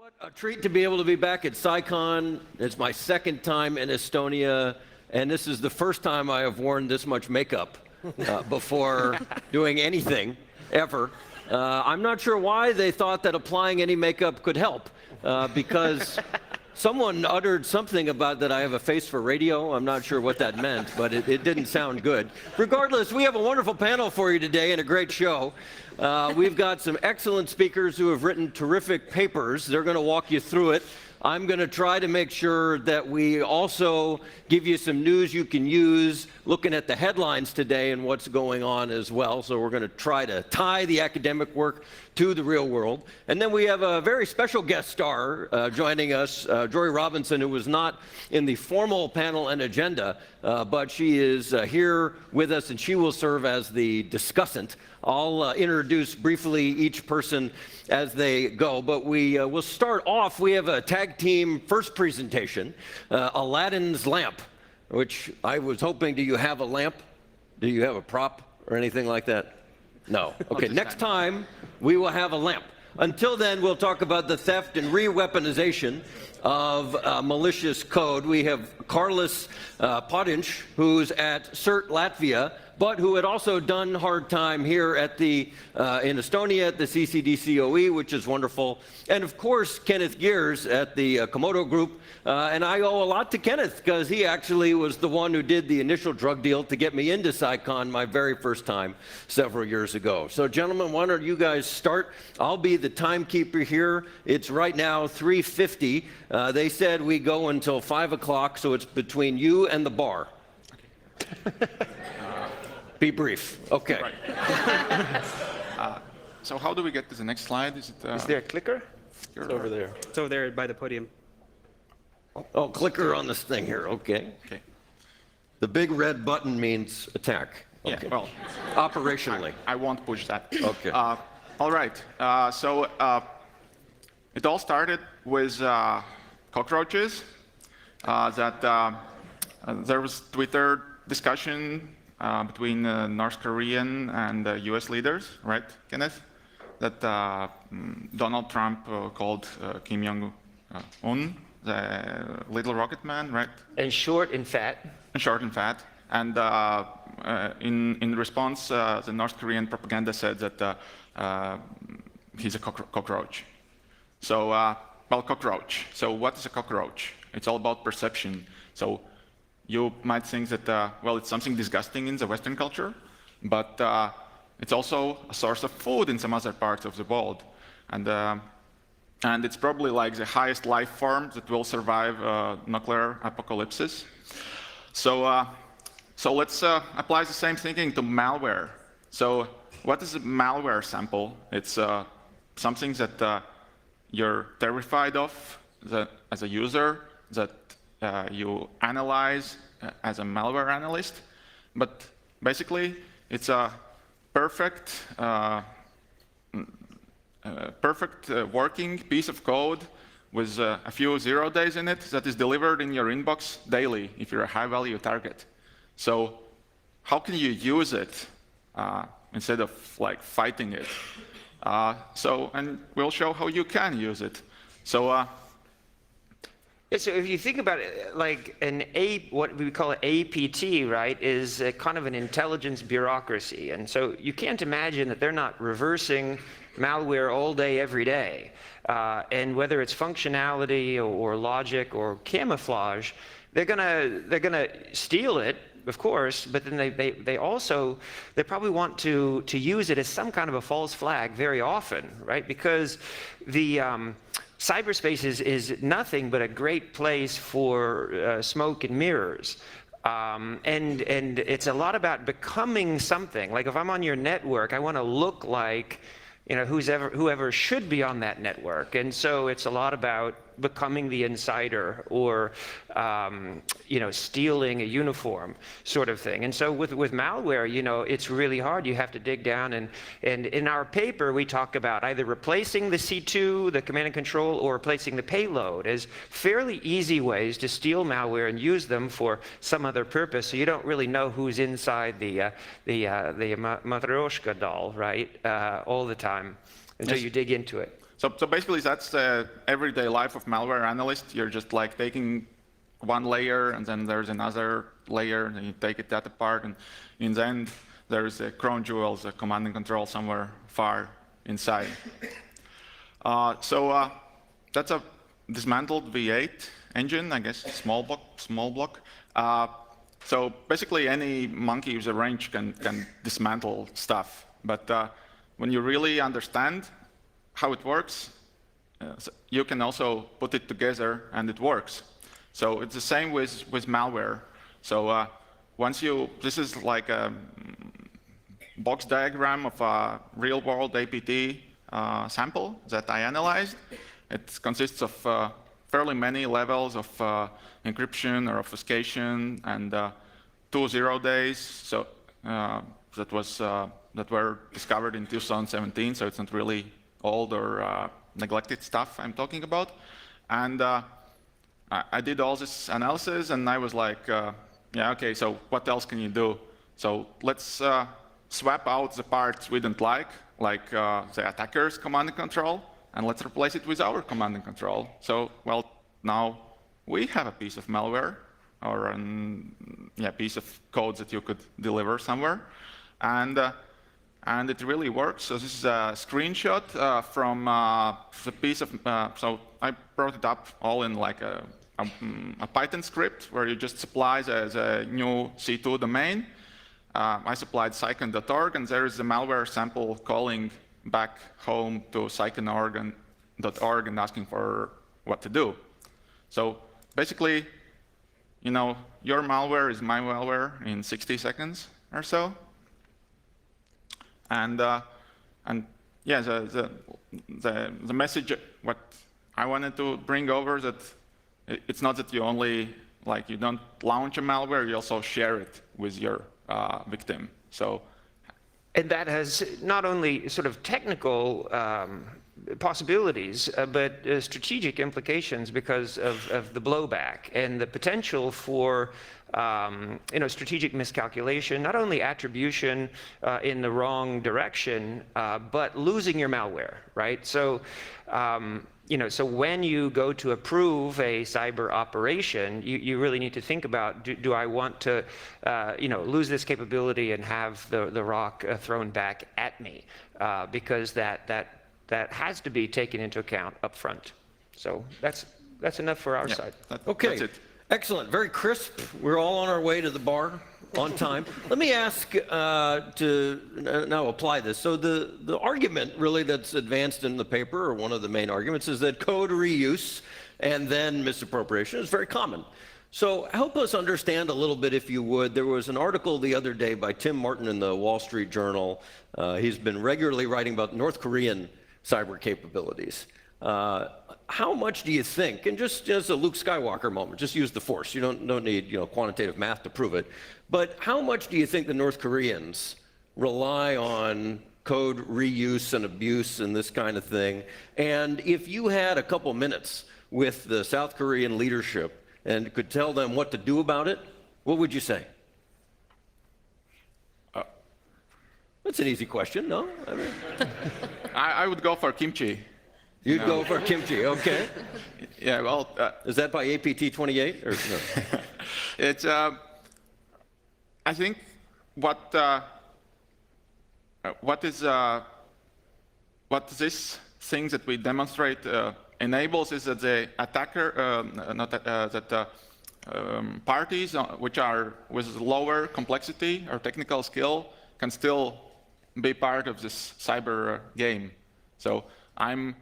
What a treat to be able to be back at CyCon. It's my second time in Estonia, and this is the first time I have worn this much makeup before doing anything, ever. I'm not sure why they thought that applying any makeup could help, because someone uttered something about that I have a face for radio. I'm not sure what that meant, but it didn't sound good. Regardless, we have a wonderful panel for you today and a great show. We've got some excellent speakers who have written terrific papers. They're going to walk you through it. I'm going to try to make sure that we also give you some news you can use, looking at the headlines today and what's going on as well. So we're going to try to tie the academic work to the real world. And then we have a very special guest star joining us, Jory Robinson, who was not in the formal panel and agenda, but she is here with us, and she will serve as the discussant. I'll introduce briefly each person as they go, but we will start off. We have a tag team first presentation, Aladdin's lamp, which I was hoping, do you have a lamp? Do you have a prop or anything like that? No. Okay, next time we will have a lamp. Until then, we'll talk about the theft and re-weaponization of malicious code. We have Carlis Podinch, who's at CERT Latvia, but who had also done hard time here at the in Estonia at the CCDCOE, which is wonderful. And of course, Kenneth Gears at the Komodo Group. And I owe a lot to Kenneth, because he actually was the one who did the initial drug deal to get me into CyCon my very first time several years ago. So gentlemen, why don't you guys start? I'll be the timekeeper here. It's right now 3:50. They said we go until 5 o'clock, so it's between you and the bar. Okay. Be brief. Okay. Right. So how do we get to the next slide? Is there a clicker? It's over there. It's over there by the podium. Oh, clicker on this thing here. Okay. Okay. The big red button means attack. Okay. Yeah, well, operationally. I won't push that. Okay. All right. So it all started with cockroaches. There was Twitter discussion between North Korean and US leaders, right, Kenneth? That Donald Trump called Kim Jong-un the little rocket man, right? And short and fat. And short and fat. And in response, the North Korean propaganda said that he's a cockroach. So, well, cockroach. So what is a cockroach? It's all about perception. So you might think that, well, it's something disgusting in the Western culture, but it's also a source of food in some other parts of the world. And it's probably like the highest life form that will survive nuclear apocalypse. So let's apply the same thinking to malware. So what is a malware sample? It's something that you're terrified of as a user, that you analyze as a malware analyst. But basically, it's a perfect working piece of code with a few 0 days in it that is delivered in your inbox daily if you're a high-value target. So how can you use it instead of like fighting it? And we'll show how you can use it. So if you think about it, like what we call an APT, right, is kind of an intelligence bureaucracy. And so you can't imagine that they're not reversing malware all day, every day. And whether it's functionality or logic or camouflage, they're gonna steal it, of course, but then they probably want to use it as some kind of a false flag very often, right? Because the cyberspace is nothing but a great place for smoke and mirrors. And it's a lot about becoming something. Like if I'm on your network, I want to look like, you know, whoever should be on that network. And so it's a lot about becoming the insider or, you know, stealing a uniform sort of thing. And so with malware, you know, it's really hard. You have to dig down. And in our paper, we talk about either replacing the C2, the command and control, or replacing the payload as fairly easy ways to steal malware and use them for some other purpose. So you don't really know who's inside the Matryoshka doll, right, all the time until you dig into it. So basically, that's the everyday life of malware analyst. You're just like taking one layer, and then there's another layer, and you take that apart, and in the end, there's a crown jewels, a command and control somewhere far inside. That's a dismantled V8 engine, I guess, small block. So basically, any monkey with a wrench can dismantle stuff. But when you really understand how it works, you can also put it together, and it works. So it's the same with malware. So this is like a box diagram of a real-world APT sample that I analyzed. It consists of fairly many levels of encryption or obfuscation, and 2 0 days. So that were discovered in 2017. So it's not really old or neglected stuff I'm talking about. And I did all this analysis, and I was like, yeah, okay, so what else can you do? So let's swap out the parts we don't like the attacker's command and control, and let's replace it with our command and control. So, well, now we have a piece of malware, or a piece of code that you could deliver somewhere. And it really works. So this is a screenshot from the piece of, so I brought it up all in like a Python script where you just supply the new C2 domain. I supplied CyCon.org, and there is a malware sample calling back home to CyCon.org and asking for what to do. So basically, your malware is my malware in 60 seconds or so. And yeah, the message, what I wanted to bring over, that it's not that you only, you don't launch a malware, you also share it with your victim. So, and that has not only sort of technical possibilities, but strategic implications because of the blowback and the potential for strategic miscalculation, not only attribution in the wrong direction, but losing your malware, right? So, so when you go to approve a cyber operation, you really need to think about, do I want to, lose this capability and have the rock thrown back at me? Because that has to be taken into account up front. So that's enough for our side. Okay, that's it. Excellent, very crisp. We're all on our way to the bar on time. Let me ask to now apply this. So the argument really that's advanced in the paper, or one of the main arguments, is that code reuse and then misappropriation is very common. So help us understand a little bit, if you would. There was an article the other day by Tim Martin in the Wall Street Journal. He's been regularly writing about North Korean cyber capabilities. How much do you think, and just as a Luke Skywalker moment, just use the Force. You don't need quantitative math to prove it. But how much do you think the North Koreans rely on code reuse and abuse and this kind of thing? And if you had a couple minutes with the South Korean leadership and could tell them what to do about it, what would you say? That's an easy question, no? I mean, I would go for kimchi. You'd go for kimchi, okay. Yeah, well... is that by APT 28? Or no? It's, I think what this thing that we demonstrate enables is that the attacker, parties which are with lower complexity or technical skill can still be part of this cyber game. So I'm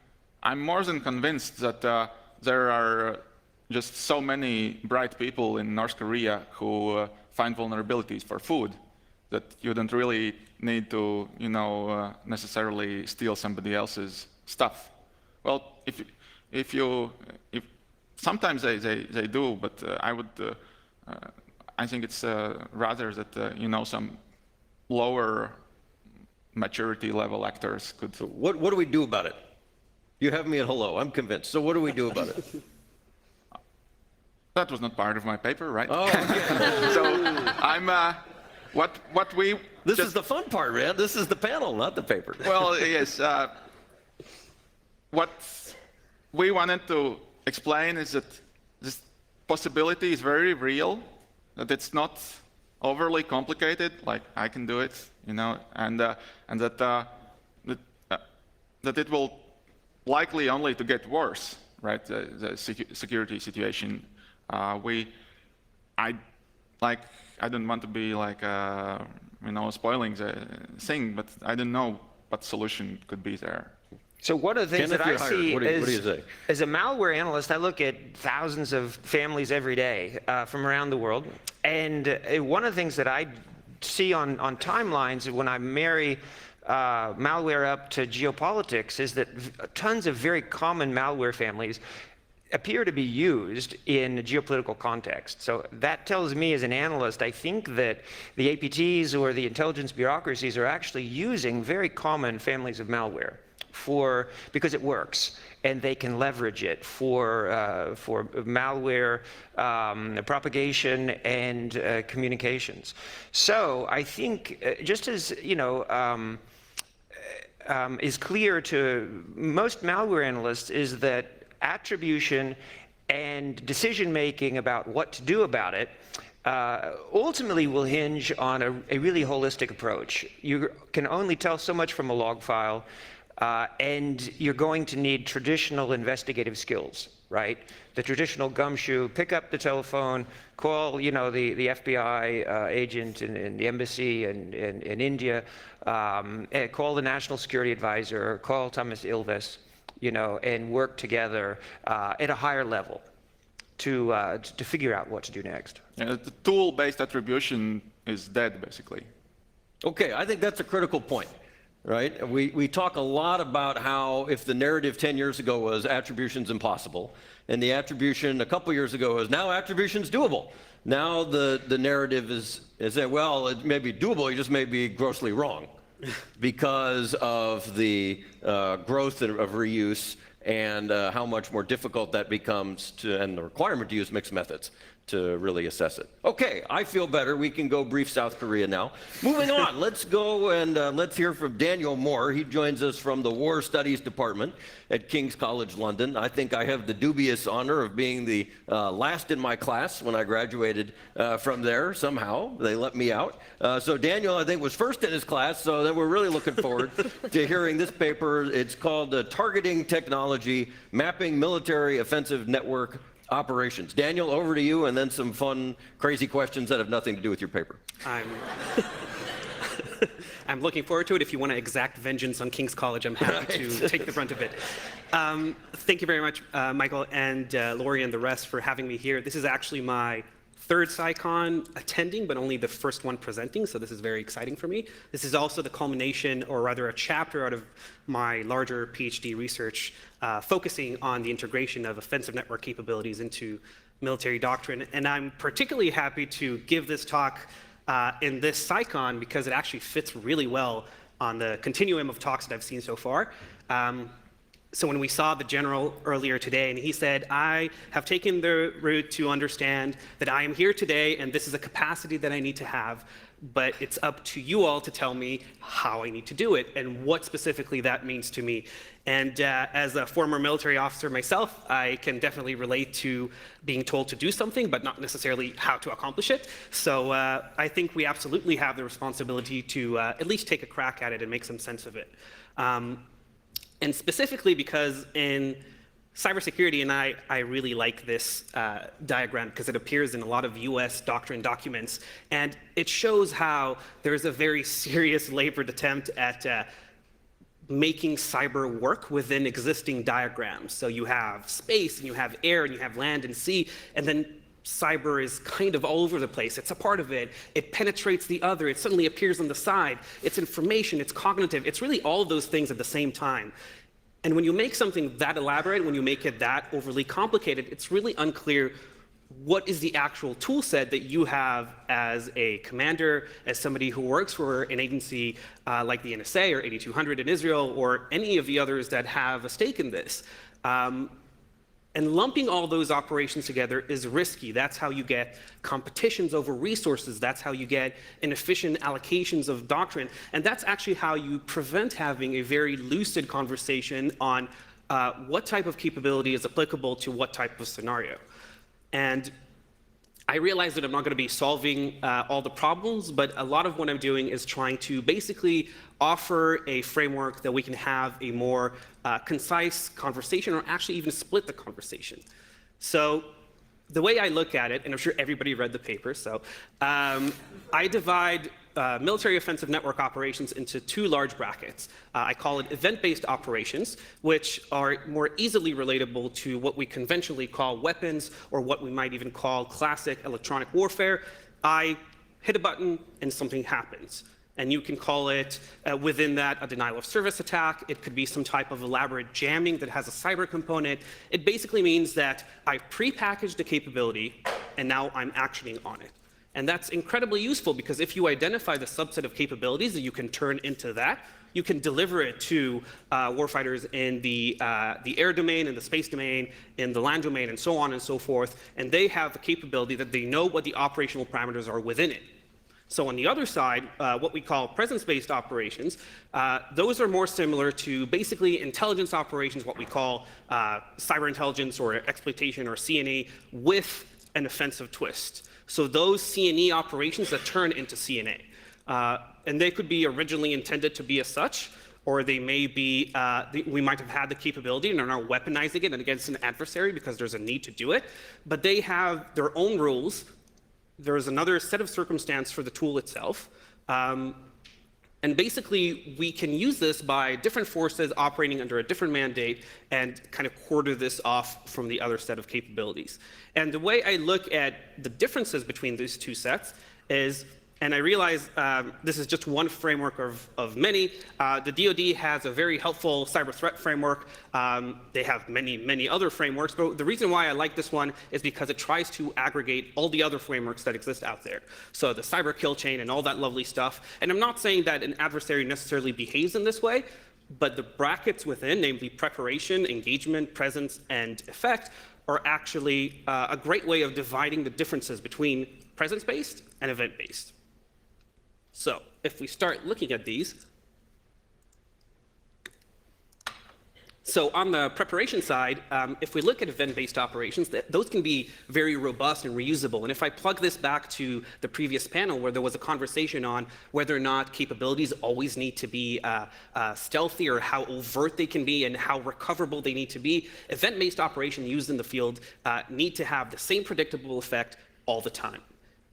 more than convinced that there are just so many bright people in North Korea who find vulnerabilities for food that you don't really need to, necessarily steal somebody else's stuff. Well, if sometimes they do, but I think it's rather that some lower maturity level actors could. So what do we do about it? You have me at hello. I'm convinced. So what do we do about it? That was not part of my paper, right? Oh, okay. So I'm what we. This is the fun part, man. This is the panel, not the paper. Well, yes. what we wanted to explain is that this possibility is very real, that it's not overly complicated, like I can do it, you know, and that it will likely only to get worse, right? The security situation. I don't want to be like you know, spoiling the thing, but I don't know what solution could be there. So one of the things that I see what do you say? as a malware analyst, I look at thousands of families every day from around the world. And one of the things that I see on timelines when I marry malware up to geopolitics is that tons of very common malware families appear to be used in a geopolitical context. So that tells me as an analyst, I think that the APTs or the intelligence bureaucracies are actually using very common families of malware because it works, and they can leverage it for malware propagation and communications. So I think just as, you know, is clear to most malware analysts is that attribution and decision-making about what to do about it ultimately will hinge on a really holistic approach. You can only tell so much from a log file, and you're going to need traditional investigative skills, right? The traditional gumshoe, pick up the telephone, call, you know, the FBI agent in the embassy in India, call the national security advisor, call Thomas Ilves, you know, and work together at a higher level to figure out what to do next. Yeah, the tool-based attribution is dead, basically. Okay, I think that's a critical point, right? We talk a lot about how if the narrative 10 years ago was attribution's impossible, and the attribution a couple years ago was now attribution's doable. Now the narrative is that, well, it may be doable, it just may be grossly wrong because of the growth of reuse and how much more difficult that becomes and the requirement to use mixed methods to really assess it. Okay, I feel better. We can go brief South Korea now. Moving on, let's go and let's hear from Daniel Moore. He joins us from the War Studies Department at King's College London. I think I have the dubious honor of being the last in my class when I graduated from there. Somehow they let me out. So Daniel, I think, was first in his class, so then we're really looking forward to hearing this paper. It's called Targeting Technology, Mapping Military Offensive Network Operations. Daniel, over to you, and then some fun, crazy questions that have nothing to do with your paper. I'm looking forward to it. If you want to exact vengeance on King's College, I'm happy to take the brunt of it. Thank you very much, Michael and Lori and the rest for having me here. This is actually my third CyCon attending, but only the first one presenting, so this is very exciting for me. This is also the culmination, or rather a chapter out of my larger PhD research focusing on the integration of offensive network capabilities into military doctrine. And I'm particularly happy to give this talk in this CyCon because it actually fits really well on the continuum of talks that I've seen so far. So when we saw the general earlier today, and he said, I have taken the route to understand that I am here today, and this is a capacity that I need to have, but it's up to you all to tell me how I need to do it and what specifically that means to me. And as a former military officer myself, I can definitely relate to being told to do something, but not necessarily how to accomplish it. So I think we absolutely have the responsibility to at least take a crack at it and make some sense of it. And specifically because in cybersecurity, and I really like this diagram because it appears in a lot of US doctrine documents, and it shows how there's a very serious labored attempt at making cyber work within existing diagrams. So you have space, and you have air, and you have land and sea, and then cyber is kind of all over the place. It's a part of it. It penetrates the other. It suddenly appears on the side. It's information. It's cognitive. It's really all of those things at the same time. And when you make something that elaborate, when you make it that overly complicated, it's really unclear what is the actual tool set that you have as a commander, as somebody who works for an agency like the NSA or 8200 in Israel or any of the others that have a stake in this. And lumping all those operations together is risky. That's how you get competitions over resources. That's how you get inefficient allocations of doctrine. And that's actually how you prevent having a very lucid conversation on what type of capability is applicable to what type of scenario. And I realize that I'm not going to be solving all the problems, but a lot of what I'm doing is trying to basically offer a framework that we can have a more concise conversation, or actually even split the conversation. So the way I look at it, and I'm sure everybody read the paper, so I divide military offensive network operations into two large brackets. I call it event-based operations, which are more easily relatable to what we conventionally call weapons, or what we might even call classic electronic warfare. I hit a button and something happens. And you can call it, within that, a denial of service attack. It could be some type of elaborate jamming that has a cyber component. It basically means that I've prepackaged a capability, and now I'm actioning on it. And that's incredibly useful, because if you identify the subset of capabilities that you can turn into that, you can deliver it to warfighters in the air domain, in the space domain, in the land domain, and so on and so forth. And they have the capability that they know what the operational parameters are within it. So on the other side, what we call presence-based operations, those are more similar to basically intelligence operations, what we call cyber intelligence or exploitation or CNA, with an offensive twist. So those CNE operations that turn into CNA. And they could be originally intended to be as such, or they may be, we might have had the capability and are now weaponizing it against an adversary because there's a need to do it. But they have their own rules. There's another set of circumstance for the tool itself. And basically, we can use this by different forces operating under a different mandate and kind of quarter this off from the other set of capabilities. And the way I look at the differences between these two sets is, and I realize this is just one framework of many. The DoD has a very helpful cyber threat framework. They have many, many other frameworks, but the reason why I like this one is because it tries to aggregate all the other frameworks that exist out there. So the cyber kill chain and all that lovely stuff. And I'm not saying that an adversary necessarily behaves in this way, but the brackets within, namely preparation, engagement, presence, and effect, are actually a great way of dividing the differences between presence-based and event-based. So if we start looking at these, so on the preparation side, if we look at event-based operations, those can be very robust and reusable. And if I plug this back to the previous panel where there was a conversation on whether or not capabilities always need to be stealthy, or how overt they can be and how recoverable they need to be, event-based operations used in the field need to have the same predictable effect all the time.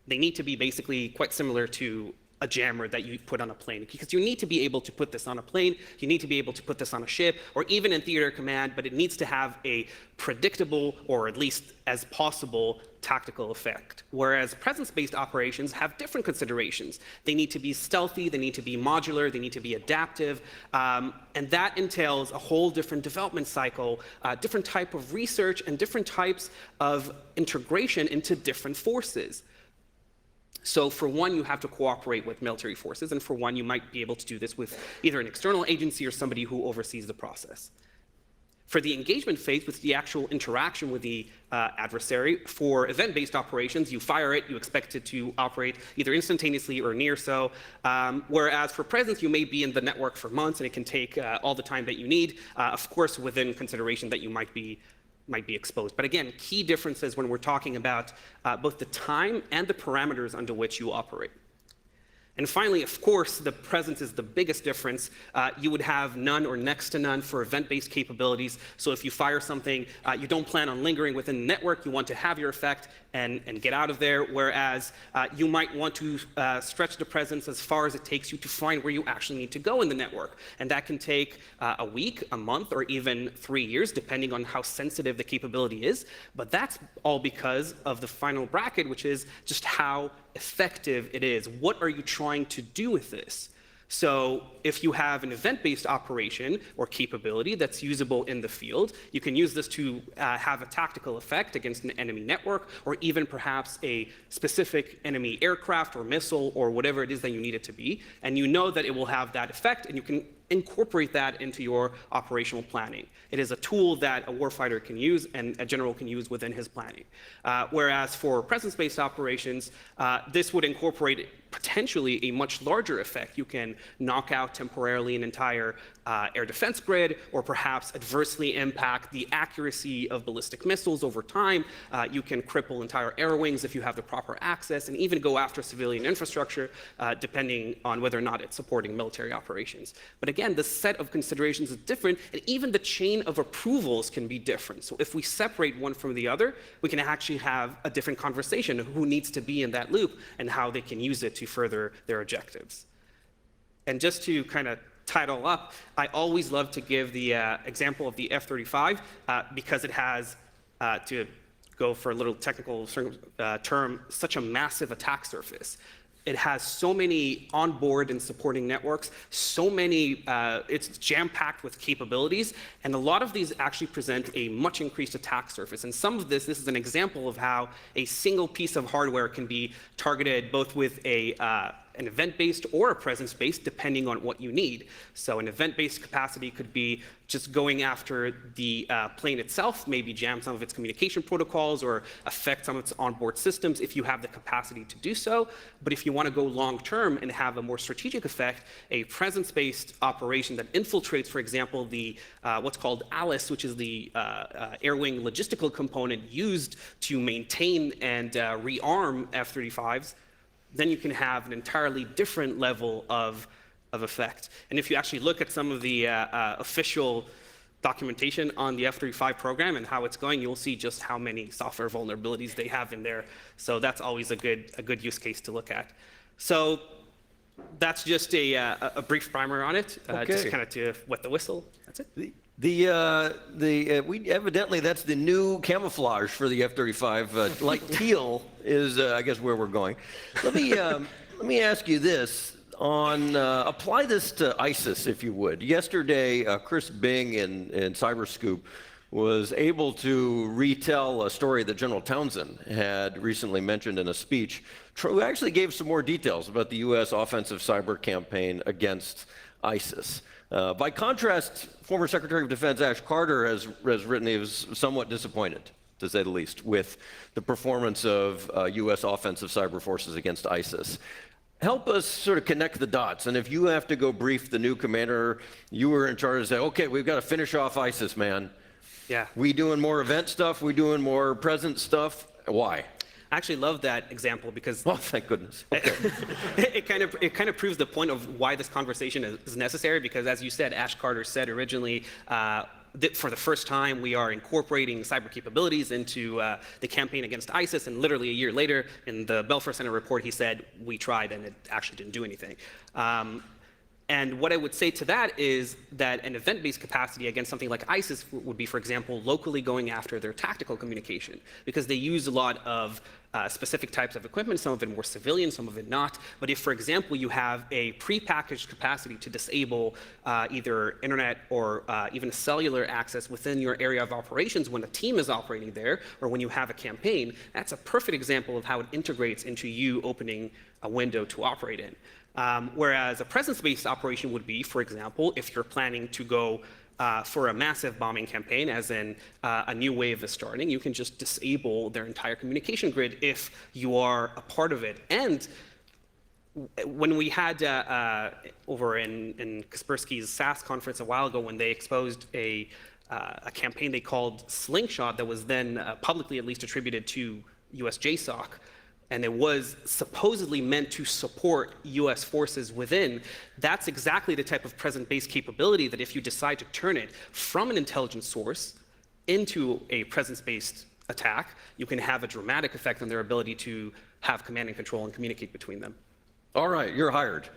They need to be basically quite similar to a jammer that you put on a plane, because you need to be able to put this on a plane, you need to be able to put this on a ship, or even in theater command, but it needs to have a predictable, or at least as possible, tactical effect. Whereas presence-based operations have different considerations. They need to be stealthy, they need to be modular, they need to be adaptive, and that entails a whole different development cycle, different type of research, and different types of integration into different forces. So for one, you have to cooperate with military forces, and for one, you might be able to do this with either an external agency or somebody who oversees the process. For the engagement phase, with the actual interaction with the adversary, for event-based operations, you fire it, you expect it to operate either instantaneously or near so, whereas for presence, you may be in the network for months, and it can take all the time that you need, of course, within consideration that you might be exposed. But again, key differences when we're talking about both the time and the parameters under which you operate. And finally, of course, the presence is the biggest difference. You would have none or next to none for event-based capabilities. So if you fire something, you don't plan on lingering within the network. You want to have your effect and get out of there, whereas you might want to stretch the presence as far as it takes you to find where you actually need to go in the network. And that can take a week, a month, or even 3 years, depending on how sensitive the capability is. But that's all because of the final bracket, which is just how effective it is. What are you trying to do with this? So if you have an event-based operation or capability that's usable in the field, you can use this to have a tactical effect against an enemy network, or even perhaps a specific enemy aircraft or missile or whatever it is that you need it to be. And you know that it will have that effect, and you can incorporate that into your operational planning. It is a tool that a warfighter can use and a general can use within his planning. Whereas for presence-based operations, this would incorporate potentially a much larger effect. You can knock out temporarily an entire air defense grid, or perhaps adversely impact the accuracy of ballistic missiles over time. You can cripple entire air wings if you have the proper access, and even go after civilian infrastructure, depending on whether or not it's supporting military operations. But again, the set of considerations is different, and even the chain of approvals can be different. So if we separate one from the other, we can actually have a different conversation of who needs to be in that loop and how they can use it to further their objectives. And just to kind of tie it all up, I always love to give the example of the F-35 because it has, to go for a little technical term, such a massive attack surface. It has so many onboard and supporting networks, so many, it's jam-packed with capabilities, and a lot of these actually present a much increased attack surface. And some of this is an example of how a single piece of hardware can be targeted both with an event-based or a presence-based, depending on what you need. So an event-based capacity could be just going after the plane itself, maybe jam some of its communication protocols or affect some of its onboard systems if you have the capacity to do so. But if you want to go long-term and have a more strategic effect, a presence-based operation that infiltrates, for example, the what's called ALICE, which is the air wing logistical component used to maintain and rearm F-35s, then you can have an entirely different level of effect. And if you actually look at some of the official documentation on the F-35 program and how it's going, you'll see just how many software vulnerabilities they have in there. So that's always a good use case to look at. So that's just a brief primer on it, just kind of to wet the whistle. That's it. Evidently that's the new camouflage for the F-35. Light teal is, I guess, where we're going. Let me ask you this. Apply this to ISIS, if you would. Yesterday, Chris Bing in Cyberscoop was able to retell a story that General Townsend had recently mentioned in a speech, who actually gave some more details about the U.S. offensive cyber campaign against ISIS. By contrast, former Secretary of Defense Ash Carter has written he was somewhat disappointed, to say the least, with the performance of U.S. offensive cyber forces against ISIS. Help us sort of connect the dots, and if you have to go brief the new commander, you were in charge to say, okay, we've got to finish off ISIS, man. Yeah. We doing more event stuff? We doing more present stuff? Why? I actually love that example because well, thank goodness. Okay. it kind of proves the point of why this conversation is necessary, because as you said, Ash Carter said originally, that for the first time we are incorporating cyber capabilities into the campaign against ISIS, and literally a year later in the Belfer Center report he said we tried and it actually didn't do anything. And what I would say to that is that an event-based capacity against something like ISIS would be, for example, locally going after their tactical communication, because they use a lot of specific types of equipment, some of it more civilian, some of it not. But if, for example, you have a prepackaged capacity to disable either internet or even cellular access within your area of operations when a team is operating there, or when you have a campaign, that's a perfect example of how it integrates into you opening a window to operate in. Whereas a presence-based operation would be, for example, if you're planning to go for a massive bombing campaign, as in a new wave is starting, you can just disable their entire communication grid if you are a part of it. And when we had over in Kaspersky's SaaS conference a while ago, when they exposed a campaign they called Slingshot that was then publicly at least attributed to US JSOC, and it was supposedly meant to support US forces within, that's exactly the type of present-based capability that if you decide to turn it from an intelligence source into a presence-based attack, you can have a dramatic effect on their ability to have command and control and communicate between them. All right, you're hired.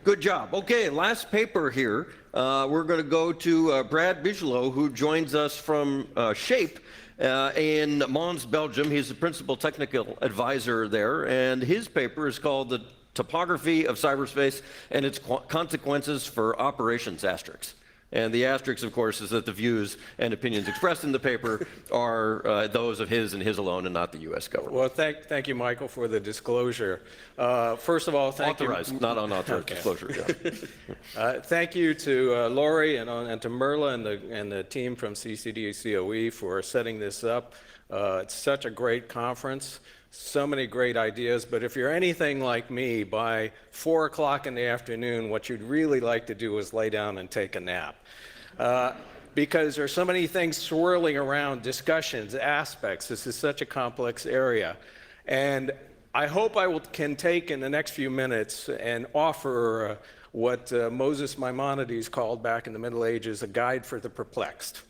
Good job. Okay, last paper here. We're going to go to Brad Bigelow, who joins us from SHAPE. In Mons, Belgium. He's the principal technical advisor there, and his paper is called The Topography of Cyberspace and Its Consequences for Operations Asterisks. And the asterisk, of course, is that the views and opinions expressed in the paper are those of his and his alone, and not the U.S. government. Well, thank you, Michael, for the disclosure. First of all, thank you. Authorized, not unauthorized disclosure. Yeah. Thank you to Lori and to Merla and the team from CCD COE for setting this up. It's such a great conference. So many great ideas, but if you're anything like me, by 4 o'clock in the afternoon, what you'd really like to do is lay down and take a nap. Because there's so many things swirling around, discussions, aspects. This is such a complex area. And I hope can take in the next few minutes and offer what Moses Maimonides called back in the Middle Ages a guide for the perplexed,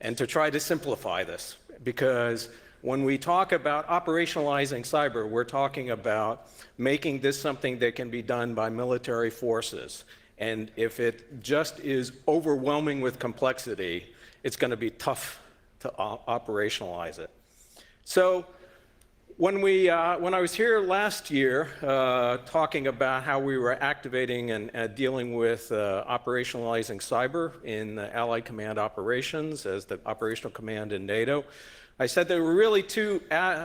and to try to simplify this. Because when we talk about operationalizing cyber, we're talking about making this something that can be done by military forces. And if it just is overwhelming with complexity, it's going to be tough to operationalize it. So when I was here last year talking about how we were activating and dealing with operationalizing cyber in Allied Command operations as the operational command in NATO, I said there were really two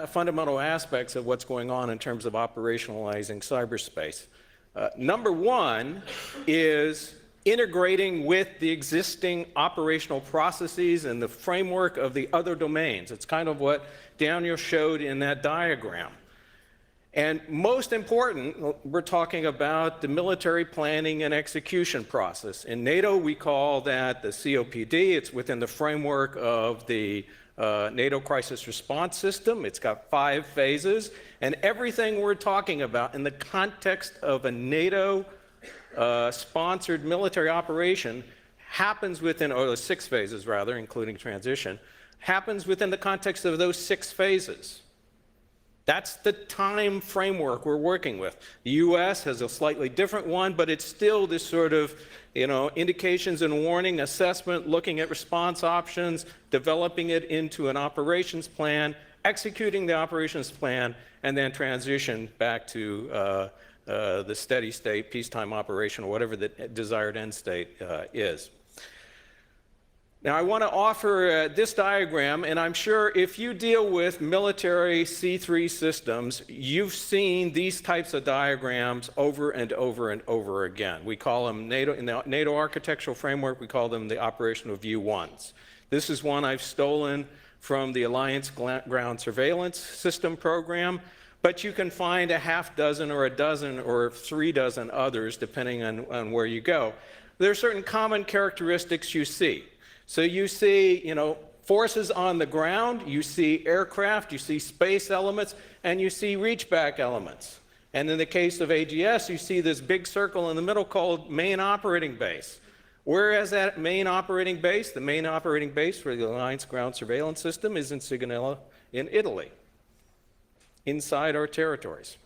fundamental aspects of what's going on in terms of operationalizing cyberspace. Number one is integrating with the existing operational processes and the framework of the other domains. It's kind of what Daniel showed in that diagram. And most important, we're talking about the military planning and execution process. In NATO, we call that the COPD. It's within the framework of the NATO crisis response system. It's got 5 phases, and everything we're talking about in the context of a NATO sponsored military operation happens within, or the 6 phases rather, including transition, happens within the context of those 6 phases. That's the time framework we're working with. The US has a slightly different one, but it's still this sort of, indications and warning assessment, looking at response options, developing it into an operations plan, executing the operations plan, and then transition back to the steady state, peacetime operation, or whatever the desired end state is. Now, I want to offer this diagram, and I'm sure if you deal with military C3 systems, you've seen these types of diagrams over and over and over again. We call them in the NATO architectural framework, we call them the operational view ones. This is one I've stolen from the Alliance Ground Surveillance System program, but you can find a half dozen or a dozen or 3 dozen others, depending on where you go. There are certain common characteristics you see. So you see, forces on the ground, you see aircraft, you see space elements, and you see reach-back elements. And in the case of AGS, you see this big circle in the middle called main operating base. Whereas that main operating base, the main operating base for the Alliance Ground Surveillance System is in Sigonella in Italy, inside our territories.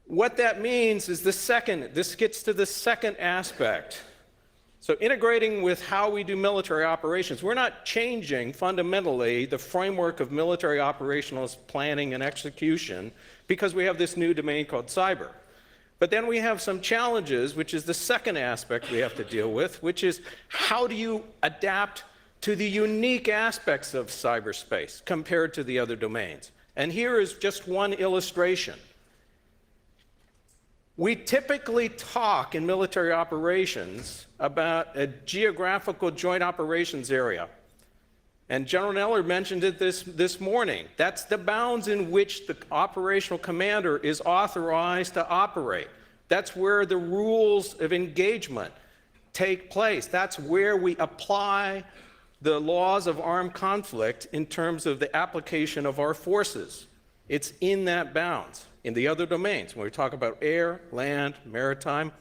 What that means is this gets to the second aspect. So integrating with how we do military operations, we're not changing fundamentally the framework of military operational planning and execution because we have this new domain called cyber. But then we have some challenges, which is the second aspect we have to deal with, which is how do you adapt to the unique aspects of cyberspace compared to the other domains? And here is just one illustration. We typically talk in military operations about a geographical joint operations area. And General Neller mentioned it this morning. That's the bounds in which the operational commander is authorized to operate. That's where the rules of engagement take place. That's where we apply the laws of armed conflict in terms of the application of our forces. It's in that bounds. In the other domains, when we talk about air, land, maritime.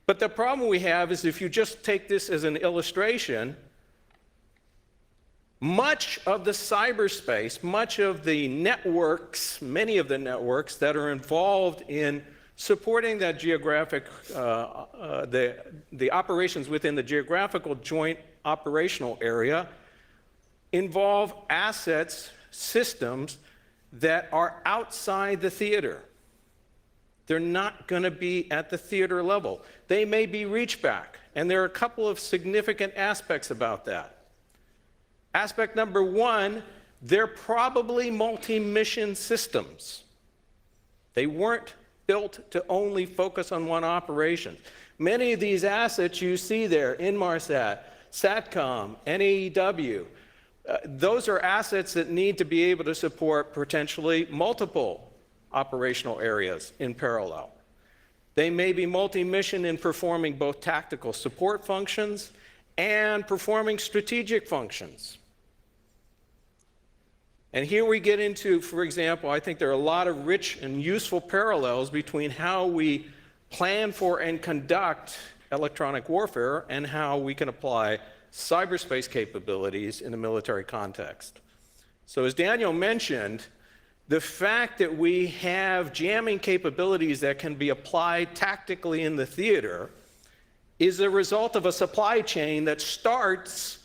But the problem we have is if you just take this as an illustration, much of the cyberspace, much of the networks, many of the networks that are involved in supporting that geographic, the operations within the geographical joint operational area involve assets, systems that are outside the theater. They're not going to be at the theater level. They may be reach back, and there are a couple of significant aspects about that. Aspect number one, they're probably multi-mission systems. They weren't built to only focus on one operation. Many of these assets you see there, Inmarsat, SATCOM, NAEW, Those are assets that need to be able to support potentially multiple operational areas in parallel. They may be multi-mission in performing both tactical support functions and performing strategic functions. And here we get into, for example, I think there are a lot of rich and useful parallels between how we plan for and conduct electronic warfare and how we can apply cyberspace capabilities in a military context. So as Daniel mentioned, the fact that we have jamming capabilities that can be applied tactically in the theater is a result of a supply chain that starts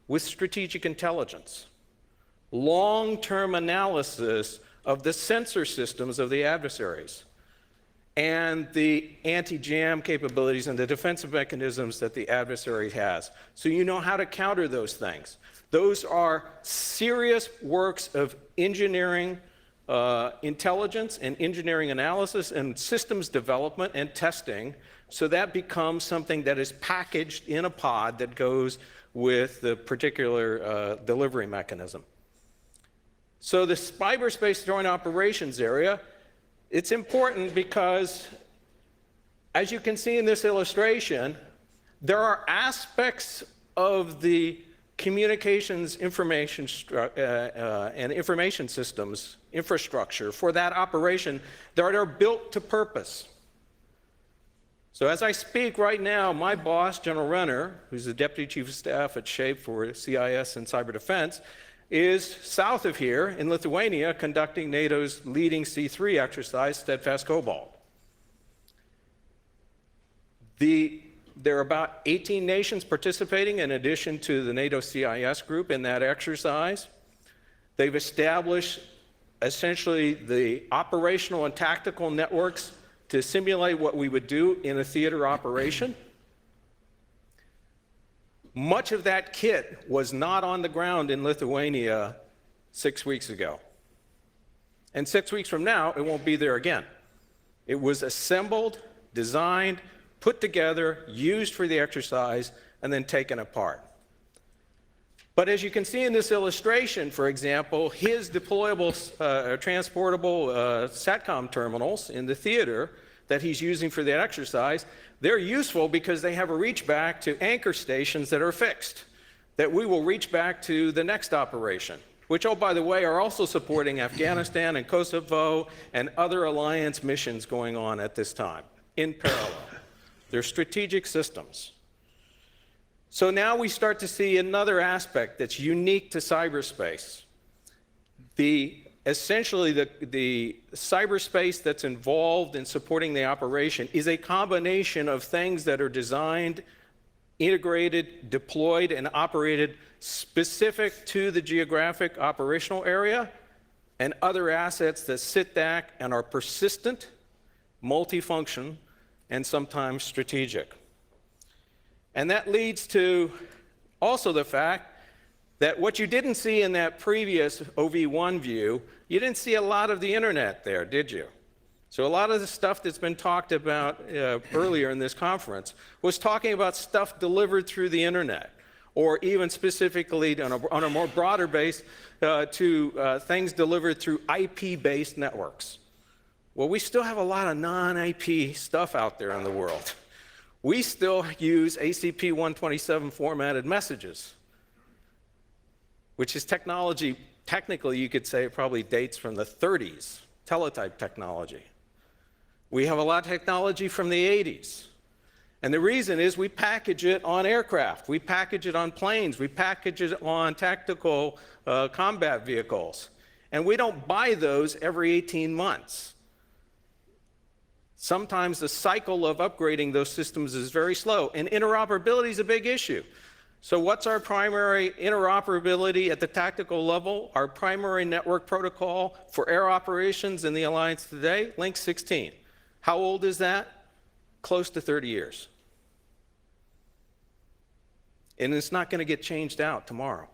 with strategic intelligence, long-term analysis of the sensor systems of the adversaries, and the anti-jam capabilities and the defensive mechanisms that the adversary has. So you know how to counter those things. Those are serious works of engineering intelligence and engineering analysis and systems development and testing, so that becomes something that is packaged in a pod that goes with the particular delivery mechanism. So the cyberspace joint operations area, it's important because, as you can see in this illustration, there are aspects of the communications information and information systems infrastructure for that operation that are built to purpose. So as I speak right now, my boss, General Renner, who's the Deputy Chief of Staff at SHAPE for CIS and Cyber Defense, is south of here in Lithuania conducting NATO's leading C3 exercise, Steadfast Cobalt. There are about 18 nations participating in addition to the NATO CIS group in that exercise. They've established essentially the operational and tactical networks to simulate what we would do in a theater operation. Much of that kit was not on the ground in Lithuania 6 weeks ago. And 6 weeks from now, it won't be there again. It was assembled, designed, put together, used for the exercise, and then taken apart. But as you can see in this illustration, for example, his deployable, transportable SATCOM terminals in the theater that he's using for that exercise, they're useful because they have a reach back to anchor stations that are fixed, that we will reach back to the next operation, which, oh, by the way, are also supporting Afghanistan and Kosovo and other alliance missions going on at this time in parallel. They're strategic systems. So now we start to see another aspect that's unique to cyberspace. Essentially, the cyberspace that's involved in supporting the operation is a combination of things that are designed, integrated, deployed, and operated specific to the geographic operational area, and other assets that sit back and are persistent, multifunction, and sometimes strategic. And that leads to also the fact that what you didn't see in that previous OV1 view, you didn't see a lot of the internet there, did you? So a lot of the stuff that's been talked about earlier in this conference was talking about stuff delivered through the internet, or even specifically on a more broader base to things delivered through IP-based networks. Well, we still have a lot of non-IP stuff out there in the world. We still use ACP-127 formatted messages, which is technology, technically you could say it probably dates from the 30s, teletype technology. We have a lot of technology from the 80s. And the reason is we package it on aircraft, we package it on planes, we package it on tactical combat vehicles. And we don't buy those every 18 months. Sometimes the cycle of upgrading those systems is very slow, and interoperability is a big issue. So what's our primary interoperability at the tactical level? Our primary network protocol for air operations in the Alliance today, Link 16. How old is that? Close to 30 years. And it's not going to get changed out tomorrow.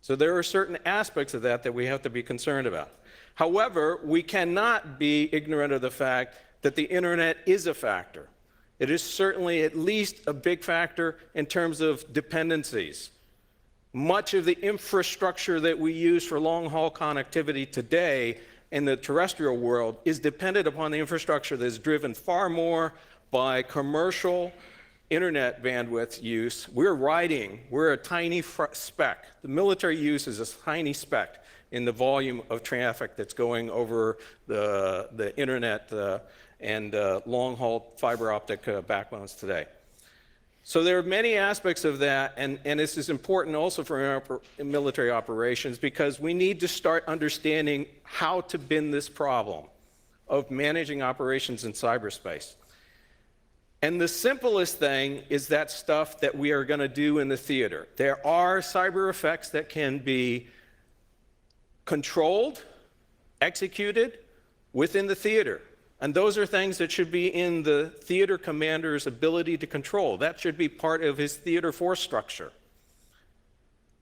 So there are certain aspects of that that we have to be concerned about. However, we cannot be ignorant of the fact that the internet is a factor. It is certainly at least a big factor in terms of dependencies. much of the infrastructure that we use for long-haul connectivity today in the terrestrial world is dependent upon the infrastructure that is driven far more by commercial internet bandwidth use. We're a tiny speck. The military use is a tiny speck in the volume of traffic that's going over the internet and long-haul fiber optic backbones today. So there are many aspects of that, and this is important also for military operations, because we need to start understanding how to bend this problem of managing operations in cyberspace. And the simplest thing is that stuff that we are going to do in the theater. There are cyber effects that can be controlled, executed within the theater. And those are things that should be in the theater commander's ability to control. That should be part of his theater force structure.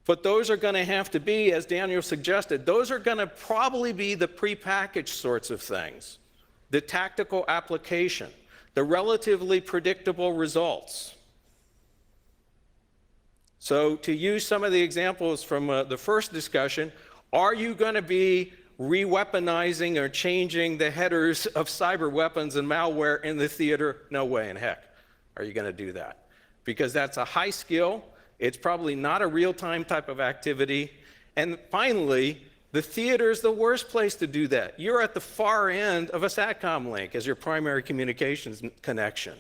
But those are going to have to be, as Daniel suggested, those are going to probably be the prepackaged sorts of things, the tactical application, the relatively predictable results. So to use some of the examples from the first discussion, are you going to be re-weaponizing or changing the headers of cyber weapons and malware in the theater? No way in heck are you going to do that, because that's a high skill. It's probably not a real-time type of activity. And finally, the theater is the worst place to do that. You're at the far end of a SATCOM link as your primary communications connection.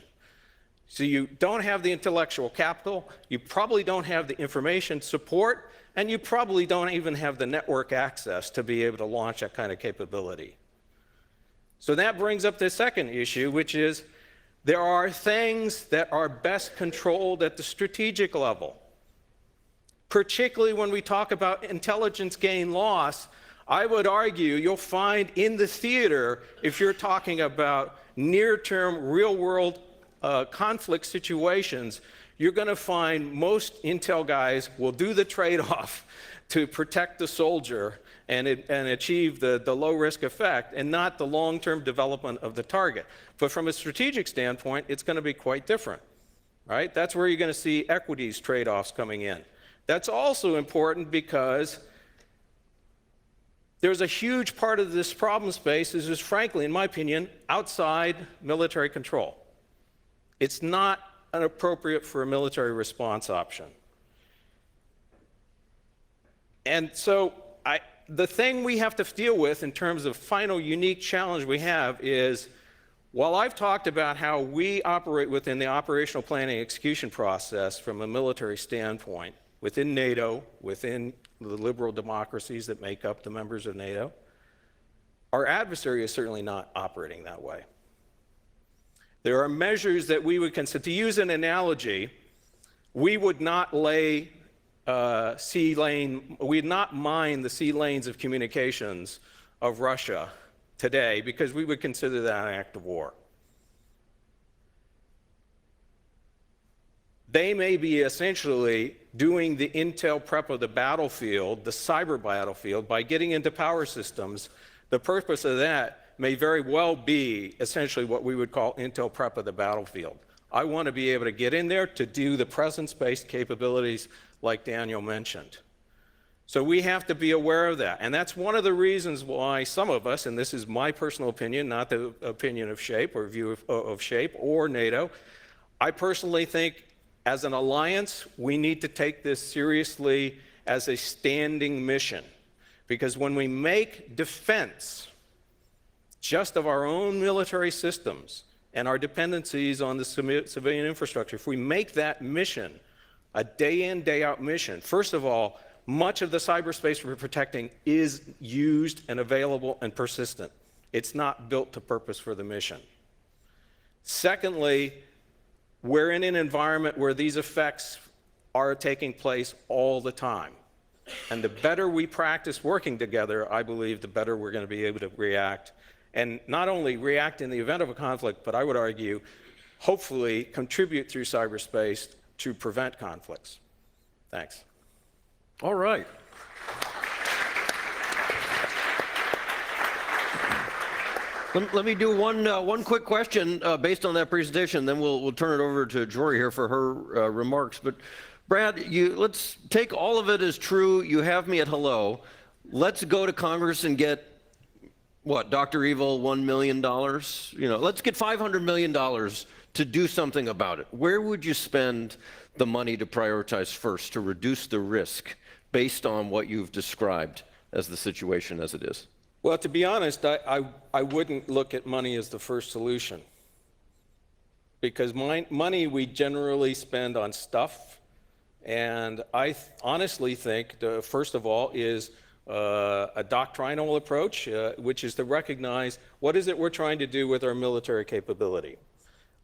So you don't have the intellectual capital, you probably don't have the information support, and you probably don't even have the network access to be able to launch that kind of capability. So that brings up the second issue, which is there are things that are best controlled at the strategic level. Particularly when we talk about intelligence gain loss, I would argue you'll find in the theater, if you're talking about near-term, real-world conflict situations, you're going to find most intel guys will do the trade-off to protect the soldier and achieve the low-risk effect and not the long-term development of the target. But from a strategic standpoint, it's going to be quite different, right? That's where you're going to see equities trade-offs coming in. That's also important because there's a huge part of this problem space is frankly, in my opinion, outside military control. It's not appropriate for a military response option. And so the thing we have to deal with in terms of final unique challenge we have is, while I've talked about how we operate within the operational planning execution process from a military standpoint, within NATO, within the liberal democracies that make up the members of NATO, our adversary is certainly not operating that way. There are measures that we would consider. To use an analogy, we would not lay we would not mine the sea lanes of communications of Russia today because we would consider that an act of war. They may be essentially doing the intel prep of the battlefield, the cyber battlefield, by getting into power systems. The purpose of that may very well be essentially what we would call intel prep of the battlefield. I want to be able to get in there to do the presence-based capabilities like Daniel mentioned. So we have to be aware of that. And that's one of the reasons why some of us, and this is my personal opinion, not the opinion of SHAPE or view of SHAPE or NATO, I personally think as an alliance, we need to take this seriously as a standing mission. Because when we make defense just of our own military systems and our dependencies on the civilian infrastructure, if we make that mission a day-in, day-out mission, first of all, much of the cyberspace we're protecting is used and available and persistent. It's not built to purpose for the mission. Secondly, we're in an environment where these effects are taking place all the time. And the better we practice working together, I believe, the better we're going to be able to react. And not only react in the event of a conflict, but I would argue, hopefully, contribute through cyberspace to prevent conflicts. Thanks. All right. Let me do one quick question based on that presentation, then we'll turn it over to Jory here for her remarks. But Brad, let's take all of it as true. You have me at hello. Let's go to Congress and get, what, Dr. Evil, $1 million? Let's get $500 million to do something about it. Where would you spend the money to prioritize first to reduce the risk based on what you've described as the situation as it is? Well, to be honest, I wouldn't look at money as the first solution. Because money we generally spend on stuff. And I honestly think, first of all, is a doctrinal approach, which is to recognize what is it we're trying to do with our military capability.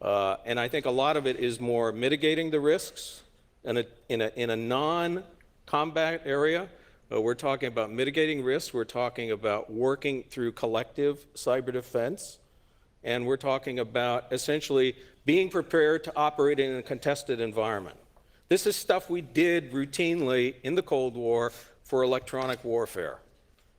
And I think a lot of it is more mitigating the risks in a non-combat area. We're talking about mitigating risks. We're talking about working through collective cyber defense. And we're talking about essentially being prepared to operate in a contested environment. This is stuff we did routinely in the Cold War for electronic warfare,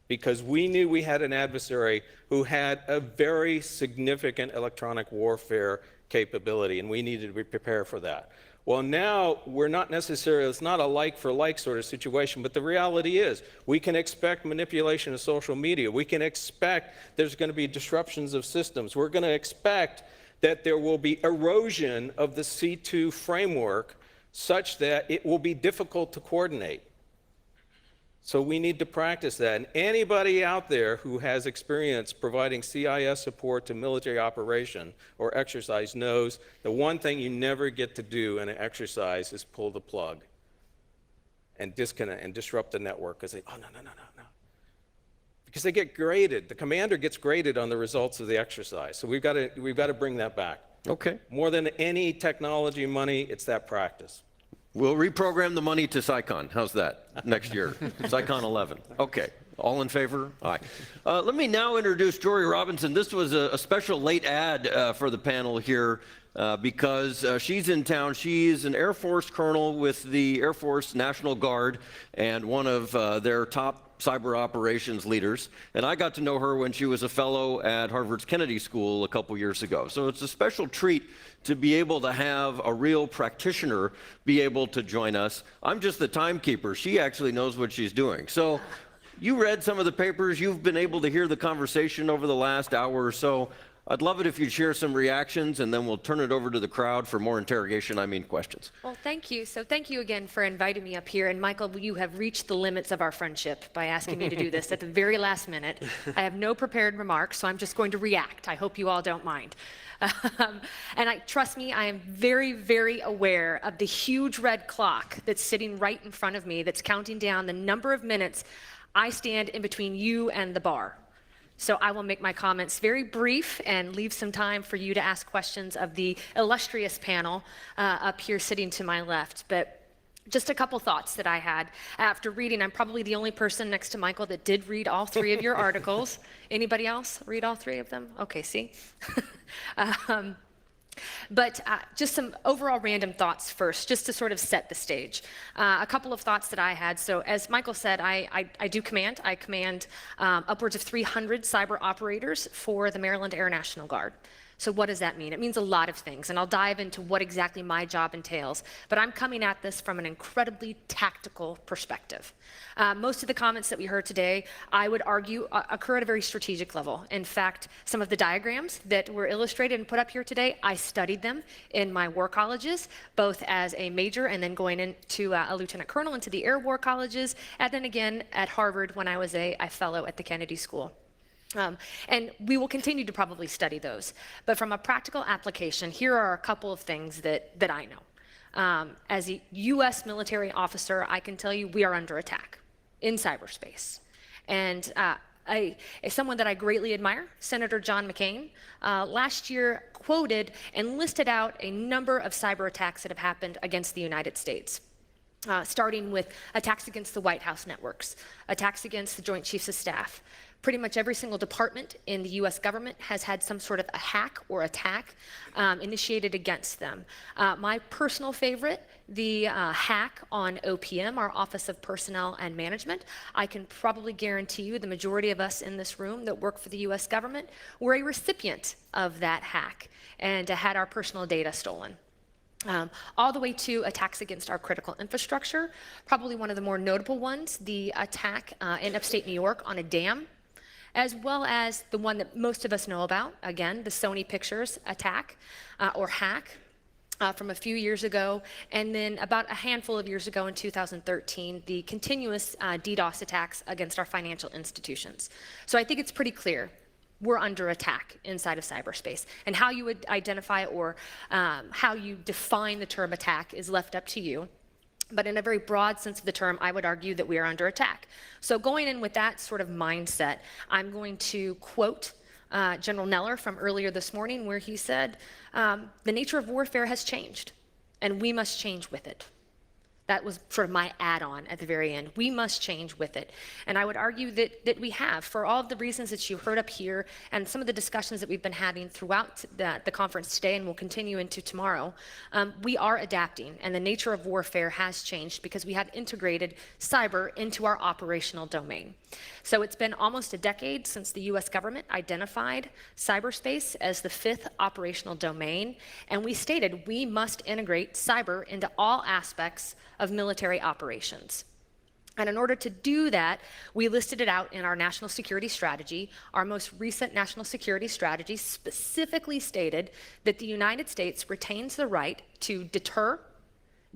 because we knew we had an adversary who had a very significant electronic warfare capability, and we needed to be prepared for that. Well, now we're not necessarily, it's not a like-for-like sort of situation, but the reality is we can expect manipulation of social media. We can expect there's going to be disruptions of systems. We're going to expect that there will be erosion of the C2 framework such that it will be difficult to coordinate. So we need to practice that. And anybody out there who has experience providing CIS support to military operation or exercise knows the one thing you never get to do in an exercise is pull the plug and disconnect and disrupt the network because they, oh, no. Because they get graded. The commander gets graded on the results of the exercise. So we've got to bring that back. Okay. More than any technology money, it's that practice. We'll reprogram the money to CyCon. How's that next year? CyCon 11. Okay. All in favor? Aye. Let me now introduce Jory Robinson. This was a special late ad for the panel here because she's in town. She's an Air Force colonel with the Air Force National Guard and one of their top cyber operations leaders. And I got to know her when she was a fellow at Harvard's Kennedy School a couple years ago. So it's a special treat to be able to have a real practitioner be able to join us. I'm just the timekeeper. She actually knows what she's doing. So you read some of the papers. You've been able to hear the conversation over the last hour or so. I'd love it if you'd share some reactions, and then we'll turn it over to the crowd for more interrogation, questions. Well, thank you. So thank you again for inviting me up here. And Michael, you have reached the limits of our friendship by asking me to do this at the very last minute. I have no prepared remarks, so I'm just going to react. I hope you all don't mind. And trust me, I am very, very aware of the huge red clock that's sitting right in front of me that's counting down the number of minutes I stand in between you and the bar. So I will make my comments very brief and leave some time for you to ask questions of the illustrious panel up here sitting to my left. But just a couple thoughts that I had after reading. I'm probably the only person next to Michael that did read all three of your articles. Anybody else read all three of them? Okay, see? But just some overall random thoughts first, just to sort of set the stage. A couple of thoughts that I had. So as Michael said, I do command. I command upwards of 300 cyber operators for the Maryland Air National Guard. So what does that mean? It means a lot of things, and I'll dive into what exactly my job entails. But I'm coming at this from an incredibly tactical perspective. Most of the comments that we heard today, I would argue, occur at a very strategic level. In fact, some of the diagrams that were illustrated and put up here today, I studied them in my war colleges, both as a major and then going into a lieutenant colonel into the air war colleges, and then again at Harvard when I was a fellow at the Kennedy School. And we will continue to probably study those. But from a practical application, here are a couple of things that I know. As a U.S. military officer, I can tell you we are under attack in cyberspace. And someone that I greatly admire, Senator John McCain, last year quoted and listed out a number of cyber attacks that have happened against the United States. Starting with attacks against the White House networks, attacks against the Joint Chiefs of Staff. Pretty much every single department in the US government has had some sort of a hack or attack initiated against them. My personal favorite, the hack on OPM, our Office of Personnel and Management. I can probably guarantee you the majority of us in this room that work for the US government were a recipient of that hack and had our personal data stolen. all the way to attacks against our critical infrastructure. Probably one of the more notable ones, the attack in upstate New York on a dam, as well as the one that most of us know about, again, the Sony Pictures attack or hack from a few years ago, and then about a handful of years ago in 2013, the continuous DDoS attacks against our financial institutions. So I think it's pretty clear we're under attack inside of cyberspace. And how you would identify or how you define the term attack is left up to you. But in a very broad sense of the term, I would argue that we are under attack. So going in with that sort of mindset, I'm going to quote General Neller from earlier this morning, where he said, the nature of warfare has changed, and we must change with it. That was sort of my add-on at the very end. We must change with it. And I would argue that we have, for all of the reasons that you heard up here and some of the discussions that we've been having throughout the conference today and will continue into tomorrow, we are adapting, and the nature of warfare has changed because we have integrated cyber into our operational domain. So it's been almost a decade since the US government identified cyberspace as the 5th operational domain, and we stated we must integrate cyber into all aspects of military operations. And in order to do that, we listed it out in our national security strategy. Our most recent national security strategy specifically stated that the United States retains the right to deter,